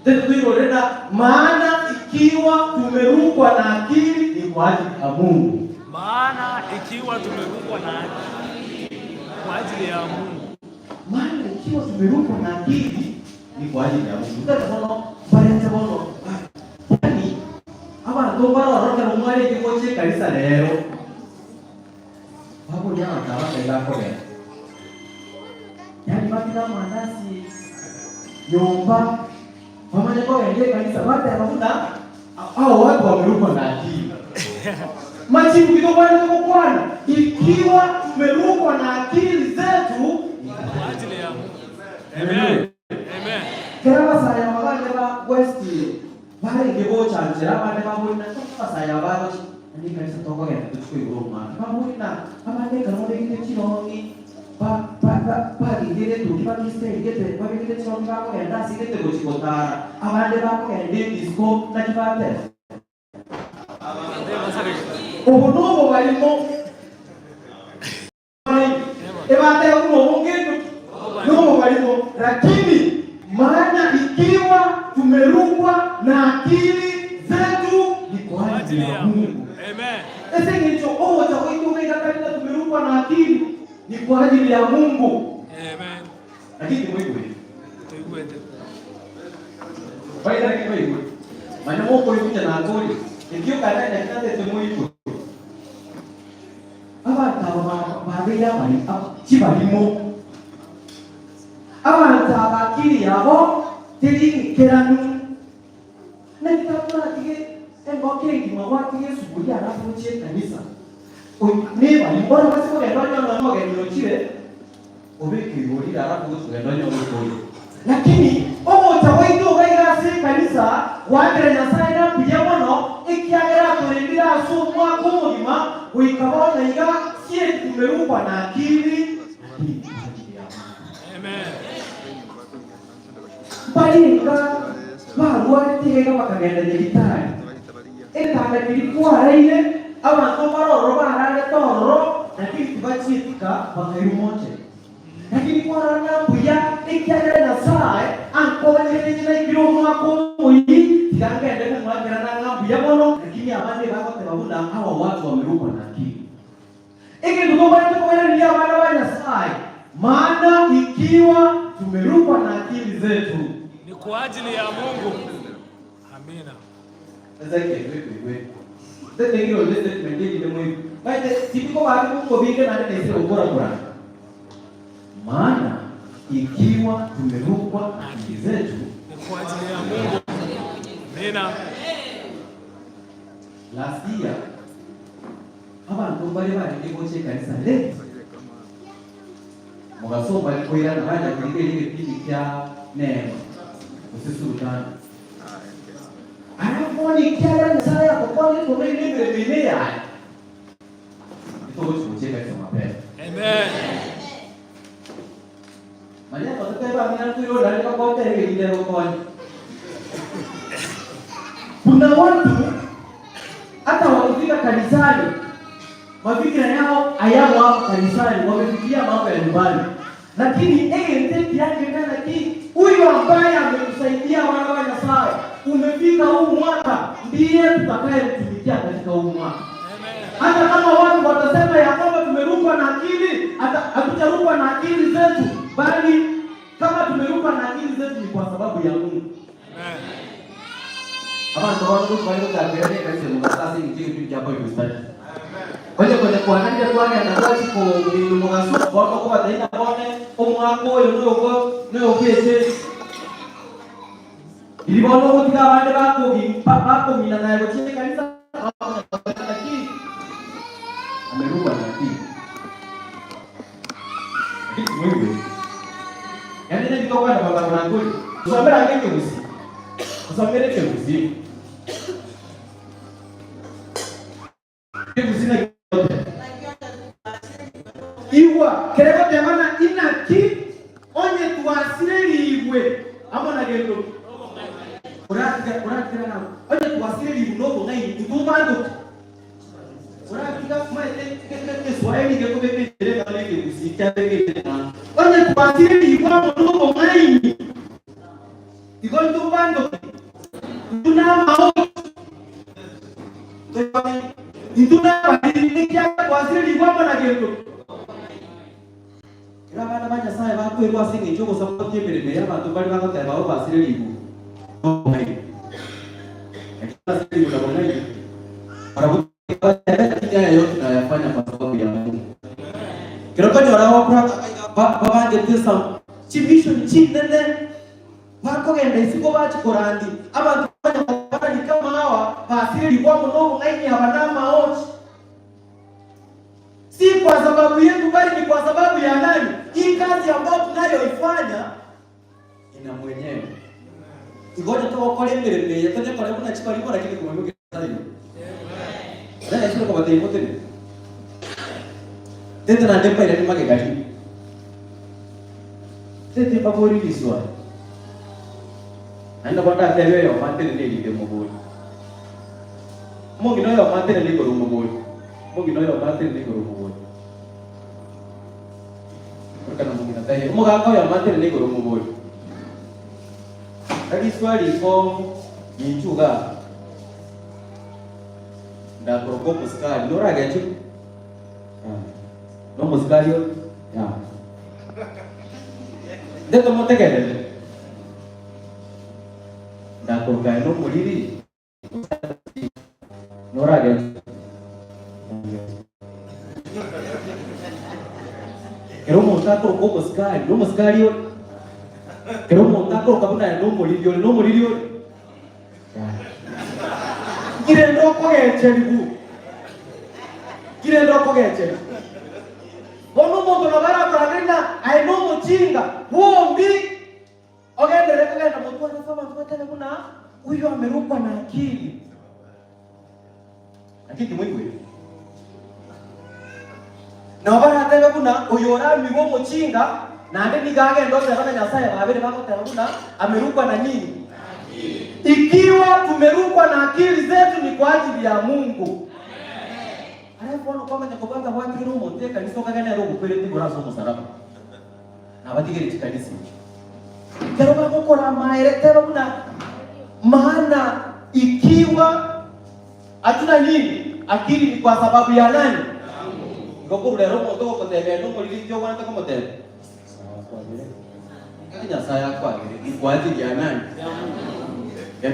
Ndio tuiolenda maana ikiwa tumerukwa na akili ni kwa ajili ya Mungu.
Maana ikiwa tumerukwa na akili kwa ajili ya Mungu.
Maana ikiwa tumerukwa na akili ni kwa ajili ya Mungu. Ndio tunaona pale tunaona. Yaani aba ndo bara roka rumwale kikoche kanisa leo. Hapo jana tawaka ilako leo. Yaani baki kama mandasi nyumba pamoja kwa yeye kanisa baada ya muda hao watu wamerukwa na akili. Majibu kidogo kwa ikiwa tumerukwa na akili zetu
kwa ajili ya Mungu. Amen. Amen.
Kera saya mabale ba West bale ngebo chanjera bale ba bona saya ba ni kanisa toko ya tuchukue Roma. Pamoja amane kama ndio chini pa ngire tukipa kiste ngete pa ngire chonga ko ya ndasi ngete kuchikotara abande ba ko ya ndi disco na kibate obonobo balimo ebate uno ngendo no balimo lakini maana ikiwa tumerukwa na akili zetu ni kwa ajili ya Mungu. Amen. Ese ngicho cha kuitumika katika tumerukwa na akili ni kwa ajili ya Mungu. Amen. Lakini wewe tuikwete. Baada ya wewe maana wako yuko na akili. Ikiwa kana na kitande temoiko. Baadhi ya wali chibalimo. Abantu abakiri yabo tiri keranu. Na kitapura tige emboke kimawati Yesu kuja anapoche kanisa. Niba mbona basi kwa ndio na mmoja ndio chile obeki boli arabu ndio ndio. Lakini omo tawaito baigasi kanisa wagira na sana pijamo no ikiagera tunaingia asubuhi mwaka mzima uikaona iga sie tumerukwa na akili. Amen. Balinga barwari tigega bakagenda nyitari. Ekanga kilikuwa raine abantu baroro barare toro lakini tibachitika bakairumoche. Lakini kwa rana buya ikiagera na sai ankoje ni kilo mwako muyi tigangende kumwagira na ngambu ya mono lakini abandi bako tebabula hawa watu wamerukwa na akili. Iki ndugu wetu kwa ni abana wa Nyasaye. Maana ikiwa tumerukwa na akili zetu
ni kwa ajili ya Mungu. Amina.
Sasa wewe. Sasa ndio lete tumendeni ndio mwe. Baada sipiko bado Mungu bige na ndio ubora bora. Maana ikiwa tumerukwa na akili zetu
ni kwa ajili ya Mungu. Amina.
Last year abantu bari ndiko che kanisa le mugasomba koira na baje kuri ile kipindi cha neema usisultana anaponi kiara na sala yako kwa nini kwa ile biblia ito tucheka kama mapema. Amen. Maana kwa sababu amina kuiro ndani kwa kote ile ndio kwa kuna watu hata wakifika kanisani mafikira yao hayamo hapo kanisani, wamefikiria mambo ya nyumbani. Lakini ndeti yake kana ki huyu ambaye amekusaidia wana wa Nyasaye, umefika huu mwaka ndiye tutakayemtumikia katika huu mwaka. Hata kama watu watasema ya kwamba tumerukwa na akili, hatujarukwa na akili zetu, bali kama tumerukwa na akili zetu ni kwa sababu ya Mungu. Abantu wangu kwa hiyo tabiri kanisa mukasasi ngiye kijapo yustadi. Kwa kuangalia tuane anawachi ko bintu mugaso bako ko bataina bone umwako yo no kwese. Ilibono kutika bande bako mina naye gocheke kanisa aki ameruka na aki. Wewe. Yaani ndio kwa baba kuna ngoli. Usomera ngeke usi. Usomera ngeke usi. Iwa kereko temana inaki onye tuwasireliwe amona gendo uratika na onye tuwasireliwe nobo ngai itubando uratika maite ke Swahili ke kubebe ile kale ke usika bebe na onye tuwasireliwe nobo ngai igon tubando tuna mao ituna badilika tuwasireliwe amona gendo. Ila bana banya sai ba ku kwa singi choko sababu mbele ya watu bali wako tayari wao basile libu. Ngai. Sasa sisi tunabonai. Para kutia yote tunayafanya kwa sababu ya Mungu. Kiroko ni wao kwa baba ndio pesa. Chimisho ni chinene. Wako genda isiko bachi korandi. Aba bana ni kama hawa basile libu mnogo ngai abana maochi. Si kwa sababu yetu bali ni kwa sababu ya nani? Hii kazi ambayo tunayoifanya ina mwenyewe. Igoje tu okole mbele ya tete pale kuna chikali kwa lakini kumwambia sasa hiyo. Ndio sio kwa batei mote. Tete na dempa ile nimage gari. Tete pabori liswa. Anda banda tewe yo mantene ni ile moboi. Mungu ndio mantene ni kwa moboi. Mungu ndio mantene ni kwa moboi. Kana Mungu na tayo mo gako ya mate ni goro mo boy ali swali ko ni chuga nda ko muskali ndora ga chu no muskali ya de to mo te kele nda ko ga no muliri ndora ga Quero montar como Oscar, no Oscar yo. Quero montar como kabuna no molilio. Kire ndoko yechelibu. Kire ndoko yeche. Bono moto na bara baragenda ai no mochinga. Wombi. Ogende kugenda mtu anasema tukatana kuna huyo amerukwa na akili. Lakini mwigwe. Na wabara atebe kuna uyora migo mochinga na ande nigage ndoto kana Nyasaye babere bako tena kuna amerukwa na nini? Ikiwa tumerukwa na akili zetu ni kwa ajili ya Mungu. Alafu wana kwa manya kubanga watu kiro moteka nisoka gani aro kuperete gorazo musaraba. Na batigere tikanisi. Kero bako kora maere tena kuna maana ikiwa hatuna nini? Akili ni kwa sababu ya nani? Ngoko lero moto ko tebe no molili jo wana kama tebe. Kanya saya kwa ni kwa ajili ya nani? Ya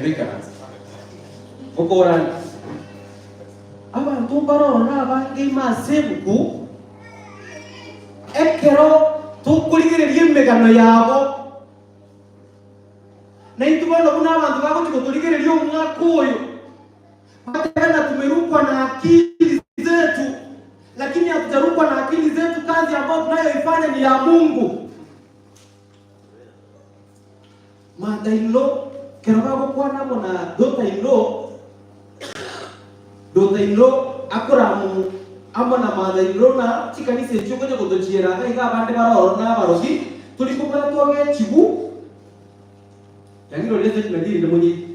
Okoran. Abantu barona bangi masebuku. Ekero tukuligire lyemegano yabo. Na itubona kuna abantu bako tukuligire lyo mwaka oyo. Hata tumerukwa na akili zetu, lakini hatujarukwa na akili zetu. Kazi ambayo tunayoifanya ni ya Mungu. Madailo keraba kwa nabo na dota ilo akuramu amana madailo na chikanise cyo kujya kudochira ga abandi baroro na barogi tulikubura toge chibu yangiro leze tunadiri munyi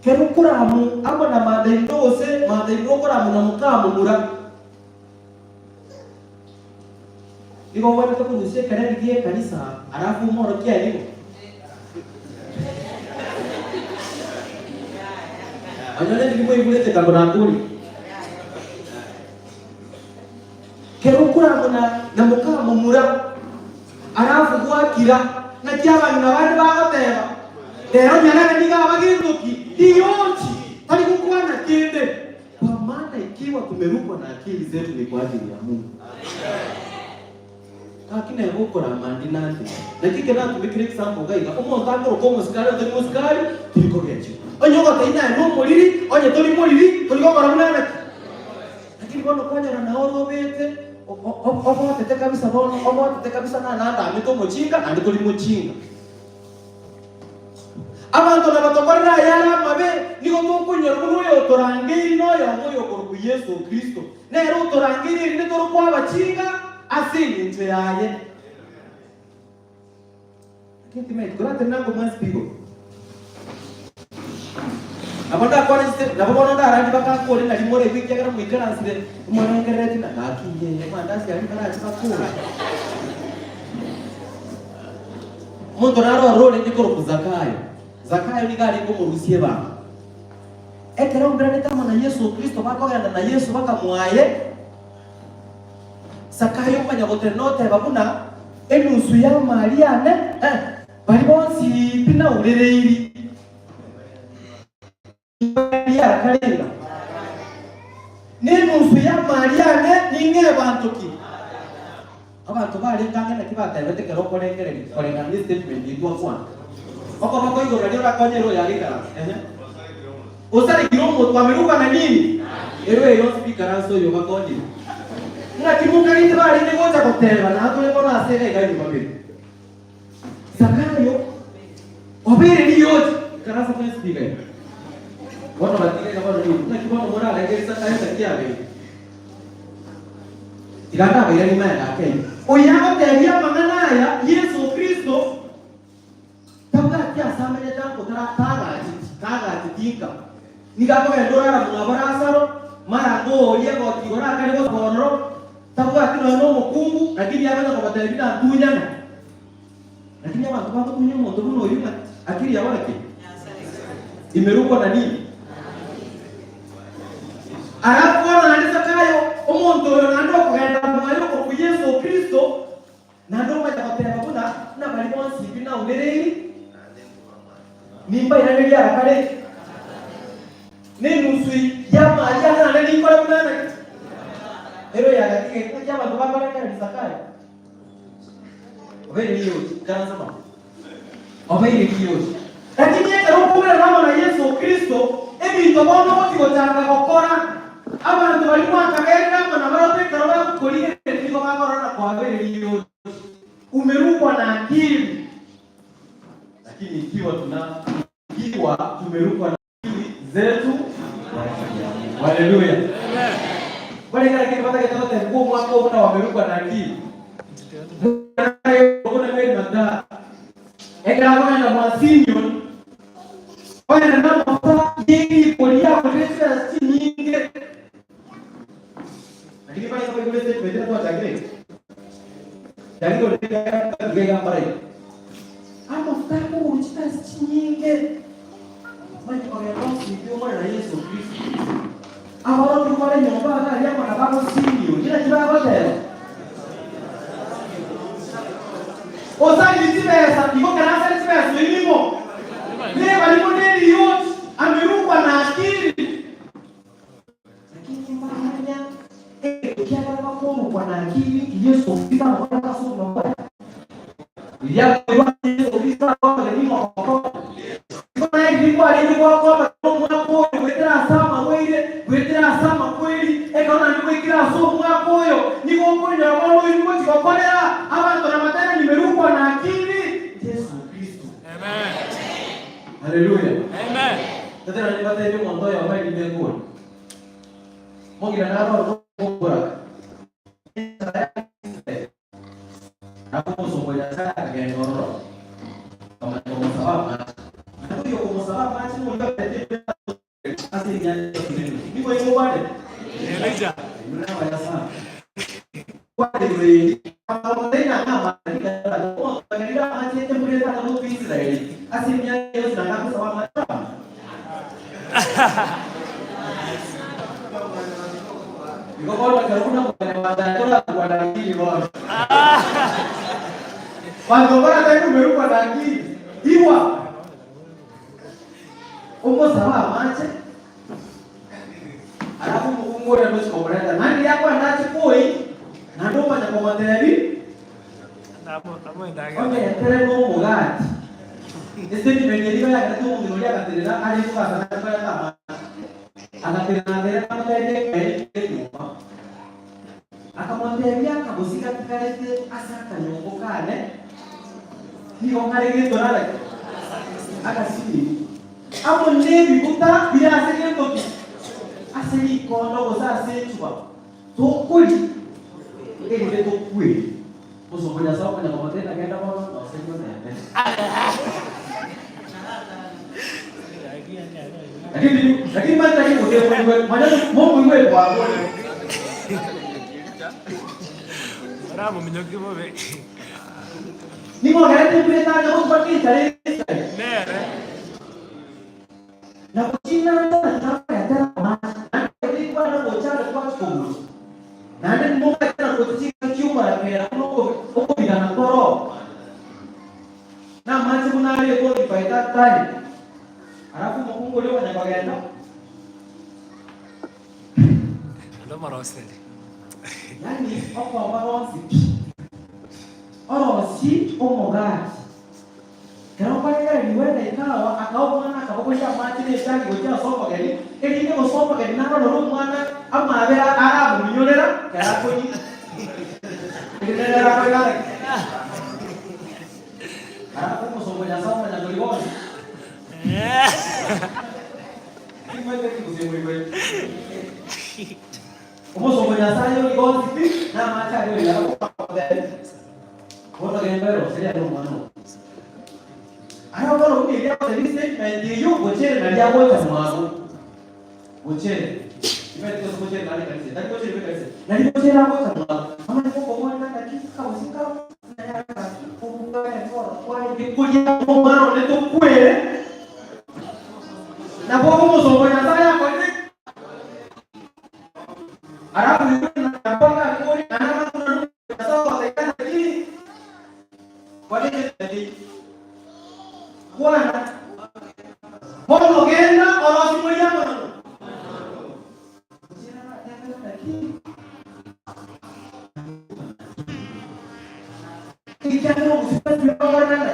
kero kuramu amana madailo kuramu na mukamu mura iko wale to kudusie kanani kie kanisa alafu moro kia niko anyone ndiko ibulete kangona nguri kero kuramu na mukamu mura alafu gwakira na kiaba na bandi bagoteba rero nyana ndiga abaginduki iyonchi ali kukwana kende kwa maana ikiwa tumerukwa na akili zetu ni kwa ajili ya Mungu. Lakini ngokora mandi nandi nakike na tumikire example gaiga umuntu akoro ko musikari turiko gecho onyogo taina no muliri onye turi muliri turiko baramuna lakini bono kwanya na oro bete obo tete kabisa bono obo tete kabisa na nanda amito mochinga andi turi mochinga abantu nabatokorera yala mabe niko tukunyora kunoyo torangiri no ya moyo ko Yesu Kristo nero torangiri ni toro kwa bachinga asili nje yaye kiti mate kurate nango maspigo abanda kwa niste nabona ndarandi bakakole na limore wiki yakara muikara nsire mwana ngereti na nakiye mandasi ali kana chakula muntu naro role ndikoro Zakayo ni gari ko murusie ba ekero mbrane kama na Yesu Kristo bakogenda na Yesu bakamwaye Zakayo manyagotenote babuna enusu ya Mariane bari bonsi pina urereiri ya kalenga nenusu ya Mariane ninge bantuki abantu bari kange na kibata bete kero kolengereri kolenga ni statement ndwa kwa oko bako igo radio la konyero ya rika usari kiromo twameruka na nini ero yo speaker aso yo bakondi na kimuka ni bari ni goza koteba na atole kona asere gani mabiri Zakayo obere ni yote karasa kwa speaker wana batige na wana ni na kibono mora la gerisa kayo takiabe iganda bayani maya akeni oyako teria mangana ya Yesu Kristo tabga kya samene tango taga titika nigako ya dora na barasaro mara go yego tigora kale go bonro tabga kino no mukungu lakini yabana kwa televida tunyana lakini abantu bako kunyo moto buno yuma akili ya wake imerukwa na nini alafu wana Zakayo omuntu yo nando kugenda mwayo ko Yesu Kristo nando batakatera kuna na bali bonsi bina ulereri nimba inaendelea kale nusu ya Maria na nini kwa kuna ero ya kike kwa jamaa ndo baba ndio Zakayo obere hiyo kana sema obere hiyo lakini yeye roho na Yesu Kristo ebi to bono ko tanga kokora abantu bali kwa kagenda na barote karaba kukolire ndiko bakorona kwa obere hiyo umerukwa na akili lakini ikiwa tumerukwa na akili zetu Haleluya. Wale kile kipata kitoto ngumu mwako una wameruka na akili. Kuna wewe ndio. Eka kama na mwasinyo. Wale na mafuta nyingi polia kuleta nyingi. Lakini pale kwa kule sasa ndio kwa tagre. Tagre ndio gega pale. Mafuta kwa uchita nyingi. Mwenye kwa Yesu ndio mwana Yesu Kristo. Awalo tukole nyumba na yako na babo sinyo. Kila kibaba leo. Osali tibesa, iko kana sasa tibesa ilimo. Leo walimodeli yote amerukwa na akili. Lakini mwana ukiangalia kwa kwa na akili Yesu Kristo anakuwa somo mbaya. Yako Yesu Kristo kwa limo kwa. Kuna ilikuwa kwa Mungu wetera sama kweli ekaona nimwekira somo mwako yo niko kwenda wao yuko tikokolera abantu na matana nimerukwa na akili Yesu Kristo. Amen. Haleluya. Amen. Tena nipate hiyo mambo ya wao nimekuwa. Mungu anaro bora. Hapo somo ya sasa ya ngoro. Kama sababu ndio kwa sababu acha Mungu asinya niko hiyo bado Elijah mnaona sana kwa hiyo kama tena kama ndio acha template na Mungu Israeli asinya Yesu na kama sawa niko kwa karuna kwa madara kwa dalili bwana Pando bora tena umeruka na akili iwa umo sawa mache alafu mungu ndio msikobrenda nani yako anaacha koi na ndo kwa komanda hivi napo ndaga okay tele no mugati este ni meneliwa ya katu mungu ndio akaterera ali kwa sana kwa kama anaterera kama ile nyumba akamwambia kabusika kikalete asaka nyongo kale hiyo ngare ndio nala akasini Amo nebi kuta bila asili toki. Asili kono goza sechuba. To kweli. Ile to kweli. Uso kwa sababu na kwa tena kaenda kwa wasio na lakini mata hiyo ndio maneno Mungu yeye kwa hapo. Bravo mnyoki mwe. Ni mwana ndio tena ndio kwa kitale. Na kuchina na tapa ya tena na ilikuwa na bochana kwa kumu na ndio Mungu tena kutika chuma ya pera huko bila na koro na maji kuna ile kwa ipaita tani alafu Mungu leo anapagenda ndo maroseli yani hapo marosi omogati Kero pale niwenda ikawa akao mwana akabogesha maji ne tangi gocha sopa gani ekine go sopa gani na ro mwana ama abera arabu minyolera kara koni ndera pale arabu mo sopa ya sopa na golibon kimwende kuzemwe wewe mo sopa ya sayo golibon na macha leo ya kwa ngembero seria ndo mwana Ayo kalau ni dia pada statement dia yo bocor na dia boy sama aku. Bocor. Iba itu bocor kali kan. Tadi bocor juga kan. Nadi bocor aku sama aku. Aman ko bawa na lagi kau sikau. Saya lagi buka ekor. Wah, di kuliah mau maro itu kue. Na bawa mo so na saya ko ni. Arab itu na apa ka ko ni anak aku na so ka tadi. Wale tadi Bwana Bono genda orosi moyama Kita mau seperti orang mana?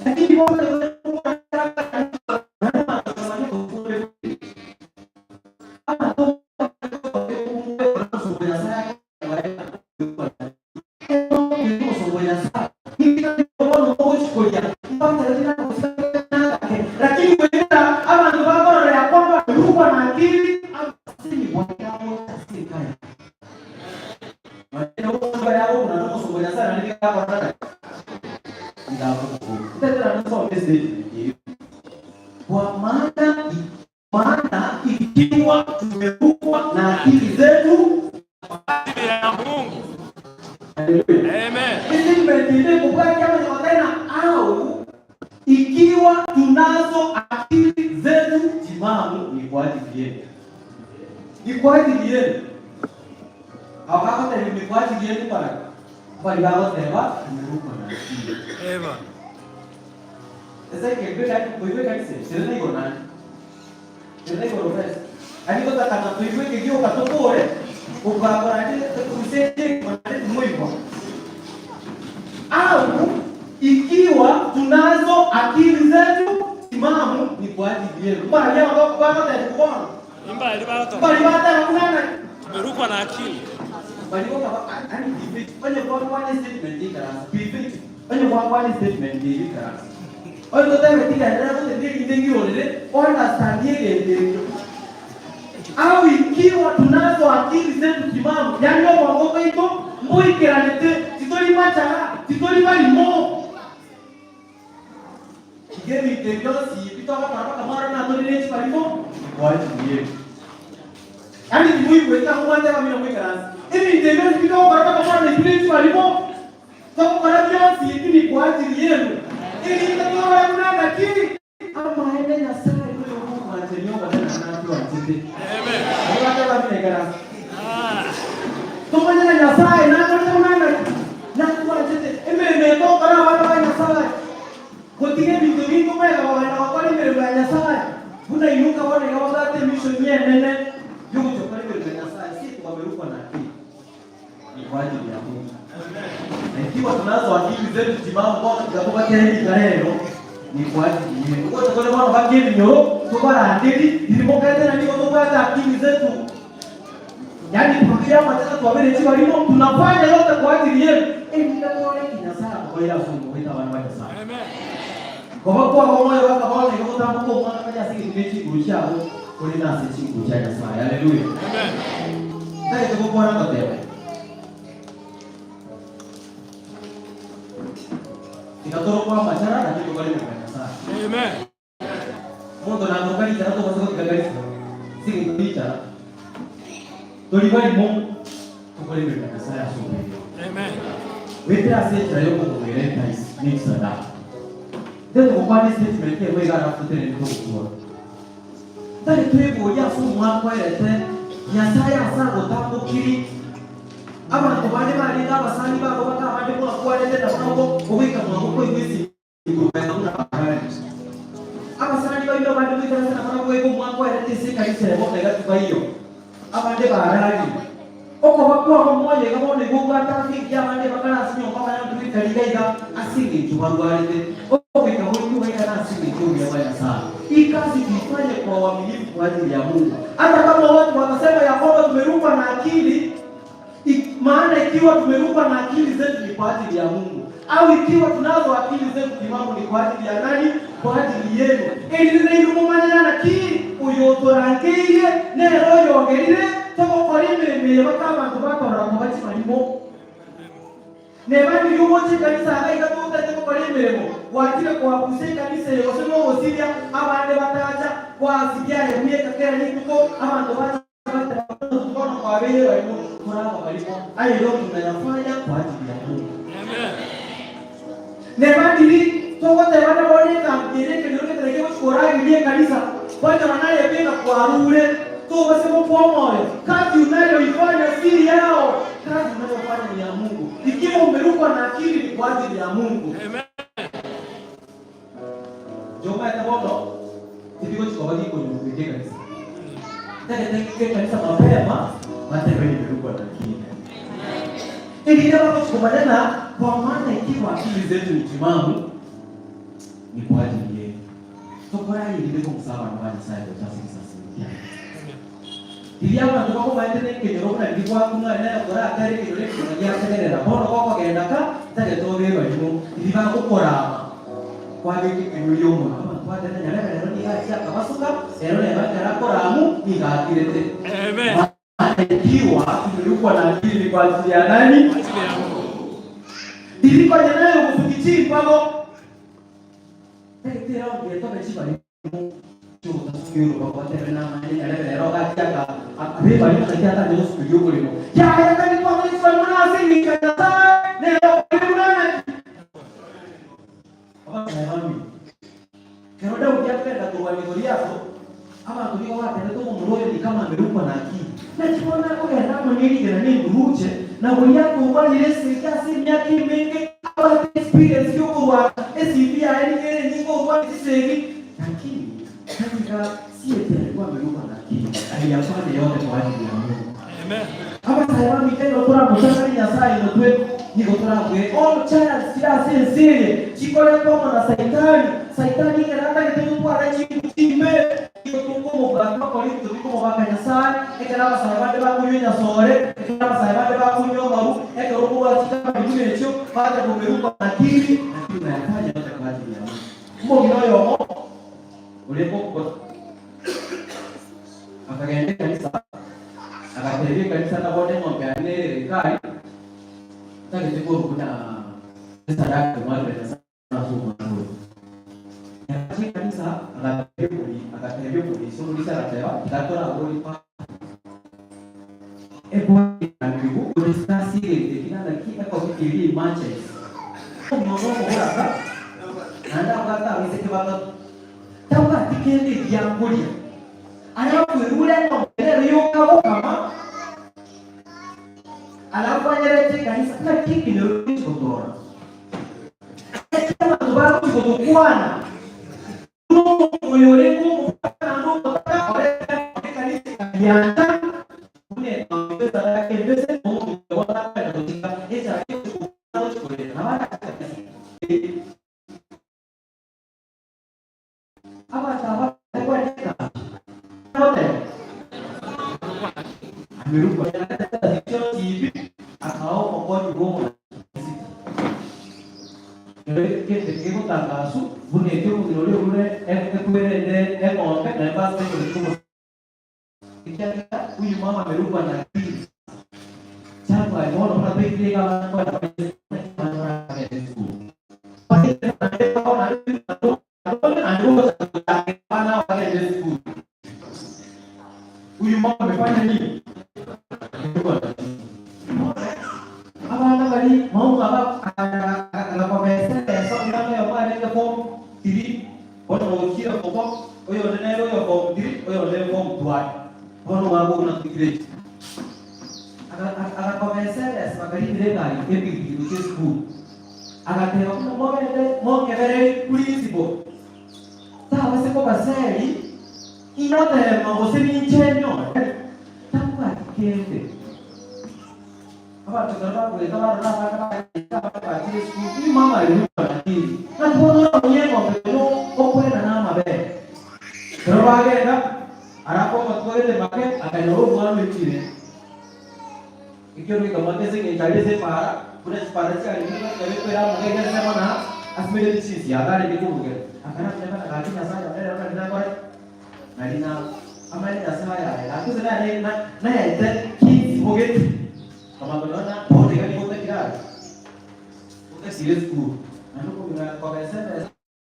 Tapi mau Kita
Kwa maana ikiwa tumerukwa na akili zetu
ya Mungu.
Amen. Hizi mbele kubaki kama tena au ikiwa tunazo akili zetu timamu ni kwa ajili yetu. Ni kwa ajili yetu. Hawakata ni kwa ajili yetu pale. Bali wao sema tumerukwa na akili.
Eva.
Sasa kibeka kanisa, sio niko nani? Sio niko rofes. Ani kwa kata tuiweke kio katokore. Ukabara ile kusije kwa muhimu. Au ikiwa tunazo akili zetu timamu ni kwa ajili yetu. Bali hao kwa kuona. Bali hata kuna
tumerukwa na akili.
Bali kwa ani fanye kwa statement hii karasi. Fanye kwa statement hii karasi. Oyo tutawe tika ndio ndio ndio ile understand yeye. Au ikiwa tunazo akili zetu timamu, yani wao ito mboikiranete titori macha, titori bali mo. Kigeni tendosi bitawa para kamara na ndo ile chipalimo kwa ajili. Yani mui kwenda kuanza kama mimi mwikarasi. Hivi tendosi bitawa para kamara na ile chipalimo. Sababu para vyote hivi ni kwa ajili yenu. Ili ndio kuna akili ama haende na sala ile Mungu anatendea badala na watu wajite. Amen. Wala wala mnegara. Tumanya na sala na watu wajite. Imetoka na watu wa sala. Kotige vitu kwa wana wakali mbele ya sala. Kuna inuka wale kama wote mission nene. Yuko pale mbele ya sala si tukamerukwa na akili. Ni kwa ajili ya Mungu. Ikiwa tunazo akili zetu timamu kwa tutakuwa hili kalelo ni kwa ajili yetu. Kwa sababu wana bakeni nyo tubara ndili ilimokata na niko tupata akili zetu. Yaani tukia matata tuwabele chiwa limo tunafanya yote kwa ajili yetu. Ndio kinasara kwa ile afungo wita wana wa sana. Amen. Kwa kwa moyo wako bwana ndio utamuko mwana kaja sisi tumechi kuchao kule na sisi kuchao sana. Haleluya. Amen. Sasa tuko kwa namba tena. Ikatoro kwa machara na kitu kale kwa sana. Amen. Mungu na ngokali tena kwa sababu gari sisi kuita. Tulibali Mungu tukole kwa sana somo. Amen. Wewe asante leo kwa kueleza ni sada. Ndio kwa nini sisi tumekea wewe gara kutene ndio kwa. Tani tuibo ya somo hapo ile ya saya sana utakokiri aba kubane bali n'abasani babo bakabande ko akwalete nabo ubika mu ko igisi igurana kuna bakari abasani babo bandi bikana sana nabo ko mu akwalete sikalise mo nega tubayo abande barali oko bakwa ko moye kama ne go bata fi ya bande bakala sinyo kama na tuwi kaliga asingi tubarwalete ubika ho ku weka asingi tu ya baya sana ikazi kifanye kwa uaminifu kwa ajili ya Mungu hata kama watu wanasema ya kwamba tumerukwa na akili. Maana ikiwa tumerukwa na akili zetu ni kwa ajili ya Mungu, au ikiwa tunazo akili zetu timamu ni kwa ajili ya nani? Kwa ajili yenu. Ili ndio mumanya na ki uyotorangiye nero yogerire tobo korimire mire bakaba kubakora mu bati marimo. Nebandi yumoche kanisa aika tuta tobo korimire mo. Watire kwa kuseka kanisa yose no osiria abande batacha kwa sikia ya mieka kera ni tuko abantu bata kwa wewe wa Mungu kuna mabadiliko hayo ndio tunayafanya kwa ajili ya Mungu. Amen. Nebandi tokote wana wale kampireke ndio tunataka kushukuru ile kanisa kwanza wanayependa kwa rule tu wasemo kwa moyo kazi unayoifanya si yao kazi unayofanya ni ya Mungu ikiwa umerukwa na akili ni kwa ajili ya Mungu. Amen. Joma itabono ndipo tukabaki kwenye kanisa tena kanisa mapema matendo yamerukwa na akili. Ili ndio tukubaliana kwa maana ikiwa akili zetu ni timamu ni kwa ajili yetu. Tukorai ndio kumsawa na bali sasa ndio sasa. Dia watu wako maendeleo kidogo na ndipo kuna ile bora gari ile ya kelele na bono kwa kaenda ka tale tobe balimu ndiba ukora kwa hiki kilio mwa kwa tena nyale leo ni acha kabasuka leo ni bakara koramu ni gakirete. Amen. Ikiwa tumelukwa na akili kwa ajili ya nani? Kwa ajili ya Mungu. Ndipo jana kufikichi mpaka tena ndio tobe chipa
Chuo tasikio kwa tena mali leo kati aka abiba ni kati hata ndio studio kulimo ya kani kwa mali kwa mnasi ni kana leo kuna apa mami karoda ukiapenda kwa migori yako ama tulio wapi ndio mroe ni kama amerupa na akili na chikona kwa kama nini kana nini ruche na kwa yako kwa ile sikasi miaka mingi au experience yuko wa SCP yani niko kwa sisi lakini katika siete alikuwa ameruka na akili aliyafanya yote kwa ajili ya Mungu. Amen. Hapa sasa mitendo tora mshangani ya saa ino twetu niko tora kwe all child sila sensile chikole kama na saitani kana kitendo kwa raji kutimbe niko tungo muganga kwa hiyo tuko muganga ya saa ekana sasa bade ba kunyonya sore ekana sasa bade ba kunyonya maru ekero kwa chika bitu yecho baada kumeruka na akili na tunayafanya yote kwa ajili ya Mungu. Mungu ndio ulipo akaenda kanisa akatembea kanisa na wote ngombeane kai takiti kuna sadaka mmoja na somo nzuri ya kanisa akatembea kuli somo ni sadaka ikatoa goli pa ndio unastasi ile kina kika kwa kile matches ndio bora nanda kata mseke baba tawa tikende ya kulia alafu yule ngombe yuko kama alafu anyerete kanisa na kiki ndio kutoa kama tubaru kutokuana yule mungu ndo kanisa ya une mpesa yake pesa mungu wala kwa kutika hizo apa sahabat kwa nika wote ameruka sio hivi akao kwa gomo kete tangazo buneke ule ekuere konta na basi ndio huyu mama ameruka na akili chapa imeona kuna pekee kama kwa huyu mama amefanya nini? Apa kali mau apa kalau pesa ndio ya kwa ndio form 3 bono ukira kwa oyo ndio ya form 3 oyo ndio form 2 bono wangu na kile kwa pesa makali ile kali epi kitu school akatema kuna moja very principle sawa siko basari inote mabosini nchenyo takwa kende apa tukara kuleta wala kama school mama aliruka na bono yengo pero okwenda na mabe pero bagenda arapo matwele make akanyo mwana mchire ikiwa ni kama tese ngitaleze para kuna parasi alikuwa kwa mgeni sema na asmele sisi adare dikubuge akana tunataka lakini sasa ndio ndio kwa Marina amali nasema ya lakini sasa na ya kids forget kama unaona bodi gani bodi kila uta serious school ndio kuna kwa pesa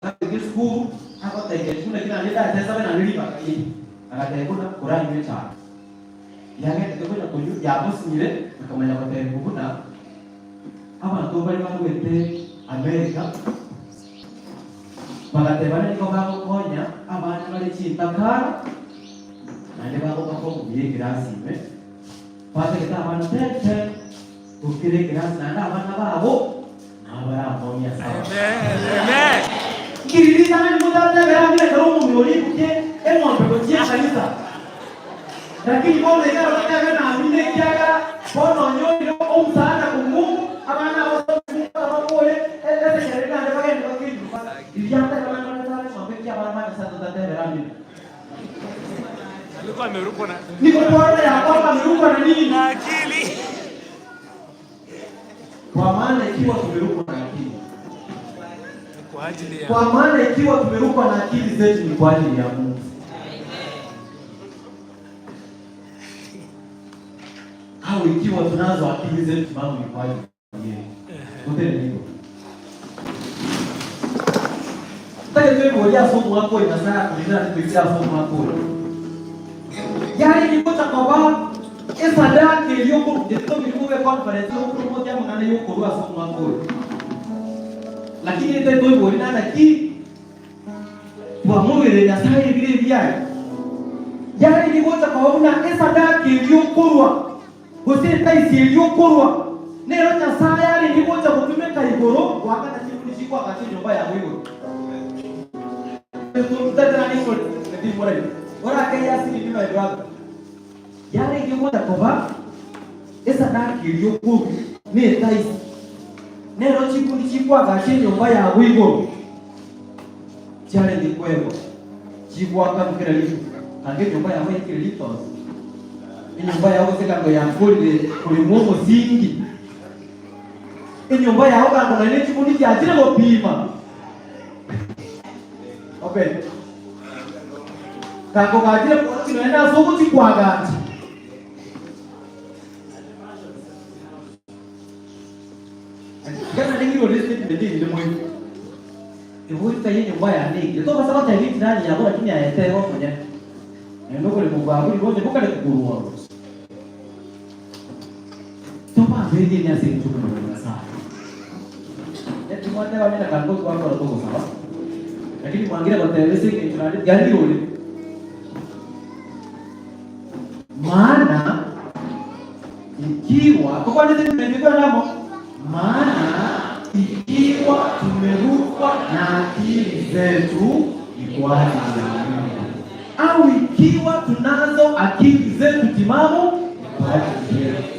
na school hapo tayari kuna kina ndio tesa na nilipa hii akataka kuna Qur'an imecha yake tukwenda kuju ya boss nyile kama ya kwa tayari kuna abantu bari bagwete America bagatebana niko bakonya abantu bari cintakara nande bako biye grasime pate kita abantu tete ukire gras nanda abantu babo nabara monya sawa amen kiriri sana mudata garambira karo mumuri kuke emon peko tia kanisa lakini bora ikawa nataka na amine kiaga bono nyoni o msaada kwa Mungu abana wasomi kama wale ele serikali ndio bageni bakini ilianza kama ndio mabeki abana sasa tatende rami alikuwa ameruka na niko bora ya kwamba ameruka na nini na akili kwa maana ikiwa tumeruka na akili kwa ajili ya kwa maana ikiwa tumeruka na akili zetu ni kwa ajili ya Mungu au ikiwa tunazo akili zetu mambo ni kwa ajili ya Mungu. Wote ndio.
Take tu bolia somo hapo inasana kulingana na kuitia somo hapo. Yaani ni kocha kwa esa dake iliyoko ndio vilikuwa conference huko mmoja mngana yuko kwa somo hapo. Lakini ndio tu bolia na ki kwa mwili ya sai vile vya. Yaani ni kocha kwa una esa dake iliyoko Usitaisi iliyokorwa. Nero Nyasaye ni moja kutumeka igoro wakati chikushikwa katika nyumba ya Mungu. Tutadana ni kwa ndio mora. Ora kaya asili ni my brother. Yale ni moja kwa esa daki iliyokorwa ni taisi. Nero chikushikwa katika nyumba ya Mungu. Chale ni kwemo. Chikwa kama kile lipo. Katika nyumba ya Mungu kile lipo. Nyumba yao sika ya kulimungu singi. Nyumba yao kana nini chikundi cha ajira kupima. Open. Kako kajira kwa tunaenda soko chikwaga. Kana ndio list ndio mwe. Ndio tayi nyumba ya nini. Ndio kwa sababu tayi ndani ya bora kimi ya eteo kwenye. Ndio kule mugwabu ni ngoje bukale kukurua. Toma vedi ni asili tu kwa sasa. Eti mmoja wale na kango kwa hapo ndio sawa. Lakini mwingine kwa televisheni ni tunali gani yule. Maana ikiwa kwa nini tumeandikwa namo? Maana ikiwa tumerukwa na akili zetu ni kwa ajili ya Mungu. Au ikiwa tunazo akili zetu timamu kwa ajili ya Mungu.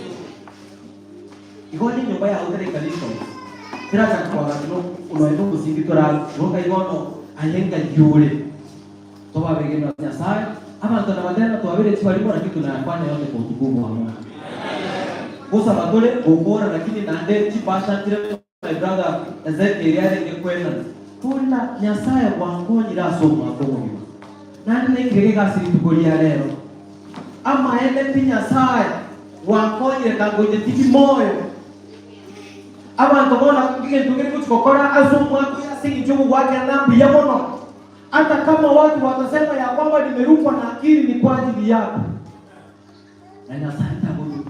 Igoni nyumba ya utare kanisa. Kira kwa watu unaenda kusingitora roka igono ayenga yule. Toba begeno Nyasaye ama ndo namadena to abere chwalimo na kitu nafanya yote kwa utukufu wa Mungu. Kosa batole gogora lakini nande chipasha tire my brother Ezekiel yale ngekwenda. Kuna Nyasaye kwa ngoni la somo akomo. Nani ngege kasiri tukolia leo. Ama ende Nyasaye wakonye kangoje tiki moyo. Abantu bona kugenge tugere kuchokora azumu wako yasingi jumu wake nambi ya mono. Hata kama watu watasema ya kwamba nimerukwa na akili ni kwa ajili yako. Na Nyasaye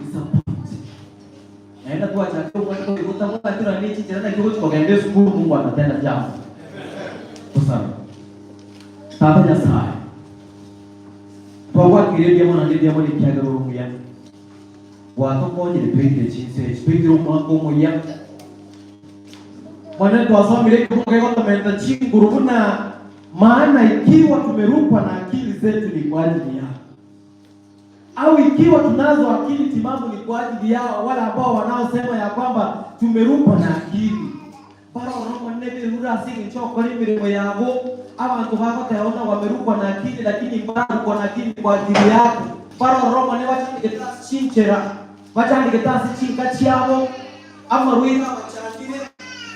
disappoint. Naenda kwa chakula kwa utakuta tuna nichi tena kidogo tukagende school Mungu atatenda jambo. Sasa. Baba Nyasaye. Kwa wakirejea mwana ndiye mwana kiaga roho yangu. Watu kwenye pekee chinse, speaker mwako moya. Mwana twasoma ile kwa kutomenta chinguruna maana ikiwa tumerukwa na akili zetu ni kwa ajili yao. Au ikiwa tunazo akili timamu ni kwa ajili yao wala ambao wanaosema ya kwamba tumerukwa na akili. Para roho nene rura singi choko ni mirimo yabo abantu bako taona wamerukwa na akili lakini bado kwa akili kwa ajili yako. Para roho ne wacha chinchera Wachandi ketasi chinka chiamo ama ruina wachandire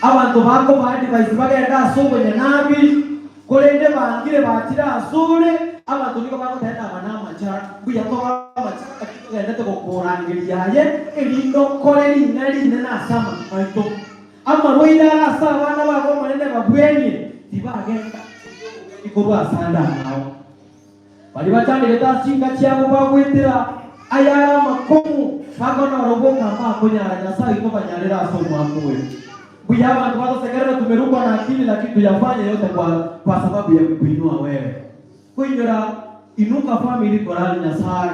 abantu bako baadi baizibagenda sobo nyanabi kolende bangire batira asure abantu niko bako taenda manama cha buya to amachaka kigenda to korangiria ye elindo koleli ngali nena sama maito ama ruina asa bana bako manene babwenye tibagenda ikorwa sanda nao bali bachandi ketasi chinka chiamo bagwitira ayara makomu Fakona roboka hapa kunyara Nyasaye kwa banyalera somo hapo. Buya abantu watu sekerera tumerukwa na akili lakini tuyafanye yote kwa sababu ya kuinua wewe. Kuinura inuka family korali Nyasaye.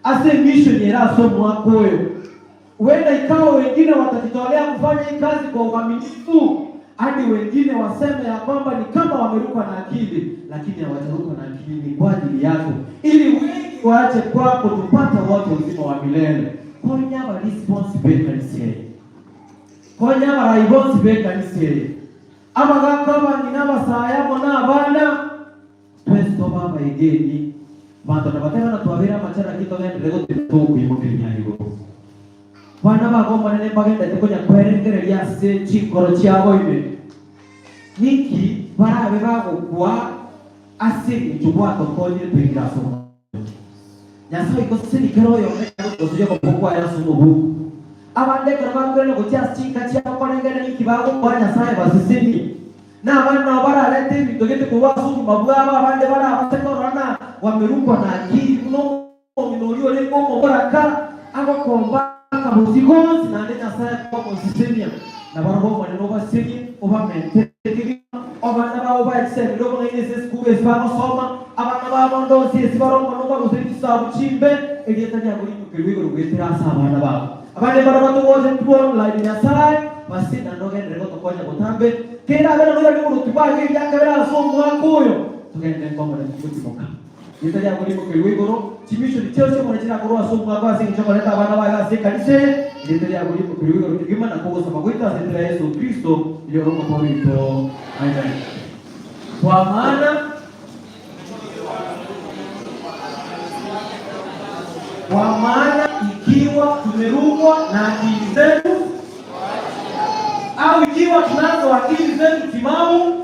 Ase mission era somo hapo. Wenda ikawa wengine watajitolea kufanya hii kazi kwa uaminifu hadi wengine waseme ya kwamba ni kama wamerukwa na akili lakini hawajarukwa na akili ni kwa ajili yako ili wengi waache kwako tupate watu uzima wa milele. Konya ba responsible kanise. Konya ba responsible kanise. Ama kama ninaba saya mona abana twesto baba igeni. Bando na batera na tuavira machara kito ngende rego teto kuimukenya higo. Bana bagomba nene bagenda tekonya kwerengereria se chikoro chiabo ibe. Niki barabe bago kwa ase njubwato konye twigiraso. Nyasaye ko sisi kero yo kusudia kwa ya suluhu abande kana bangere no kutia stinga tia kwa ngene nikibago kwa Nyasaye basisini
na wana bara lete vitogete kwa suku mabwaba bande bara abatekorana wamerukwa na akili kuno minolio lengo mboraka aba komba kabuzigonzi na ndenya saya kwa konsistenia na barabo maneno basigi oba mente obana ba oba excel lobo ngene sesku esbano soma abana ba mondo sesbaro mono ba usiri sabu chimbe edieta ya buri mukirwigo rwetera sabana ba abane barabo to woze tuon line ya sai basi na ndoge ndego to koja botambe kera bana ndoge ngo tubage ya kabera so mwakuyo tugende ngomo na kutimoka edieta ya buri mukirwigo chimisho lichosho mwana china korwa so mwaka singi choko leta abana ba gase kanise edieta ya buri mukirwigo rugima na kogo sama kuita sentera Yesu Kristo ndio roho kwa wito. Amen. Kwa maana ikiwa tumerukwa na akili zetu au ikiwa tunazo akili zetu timamu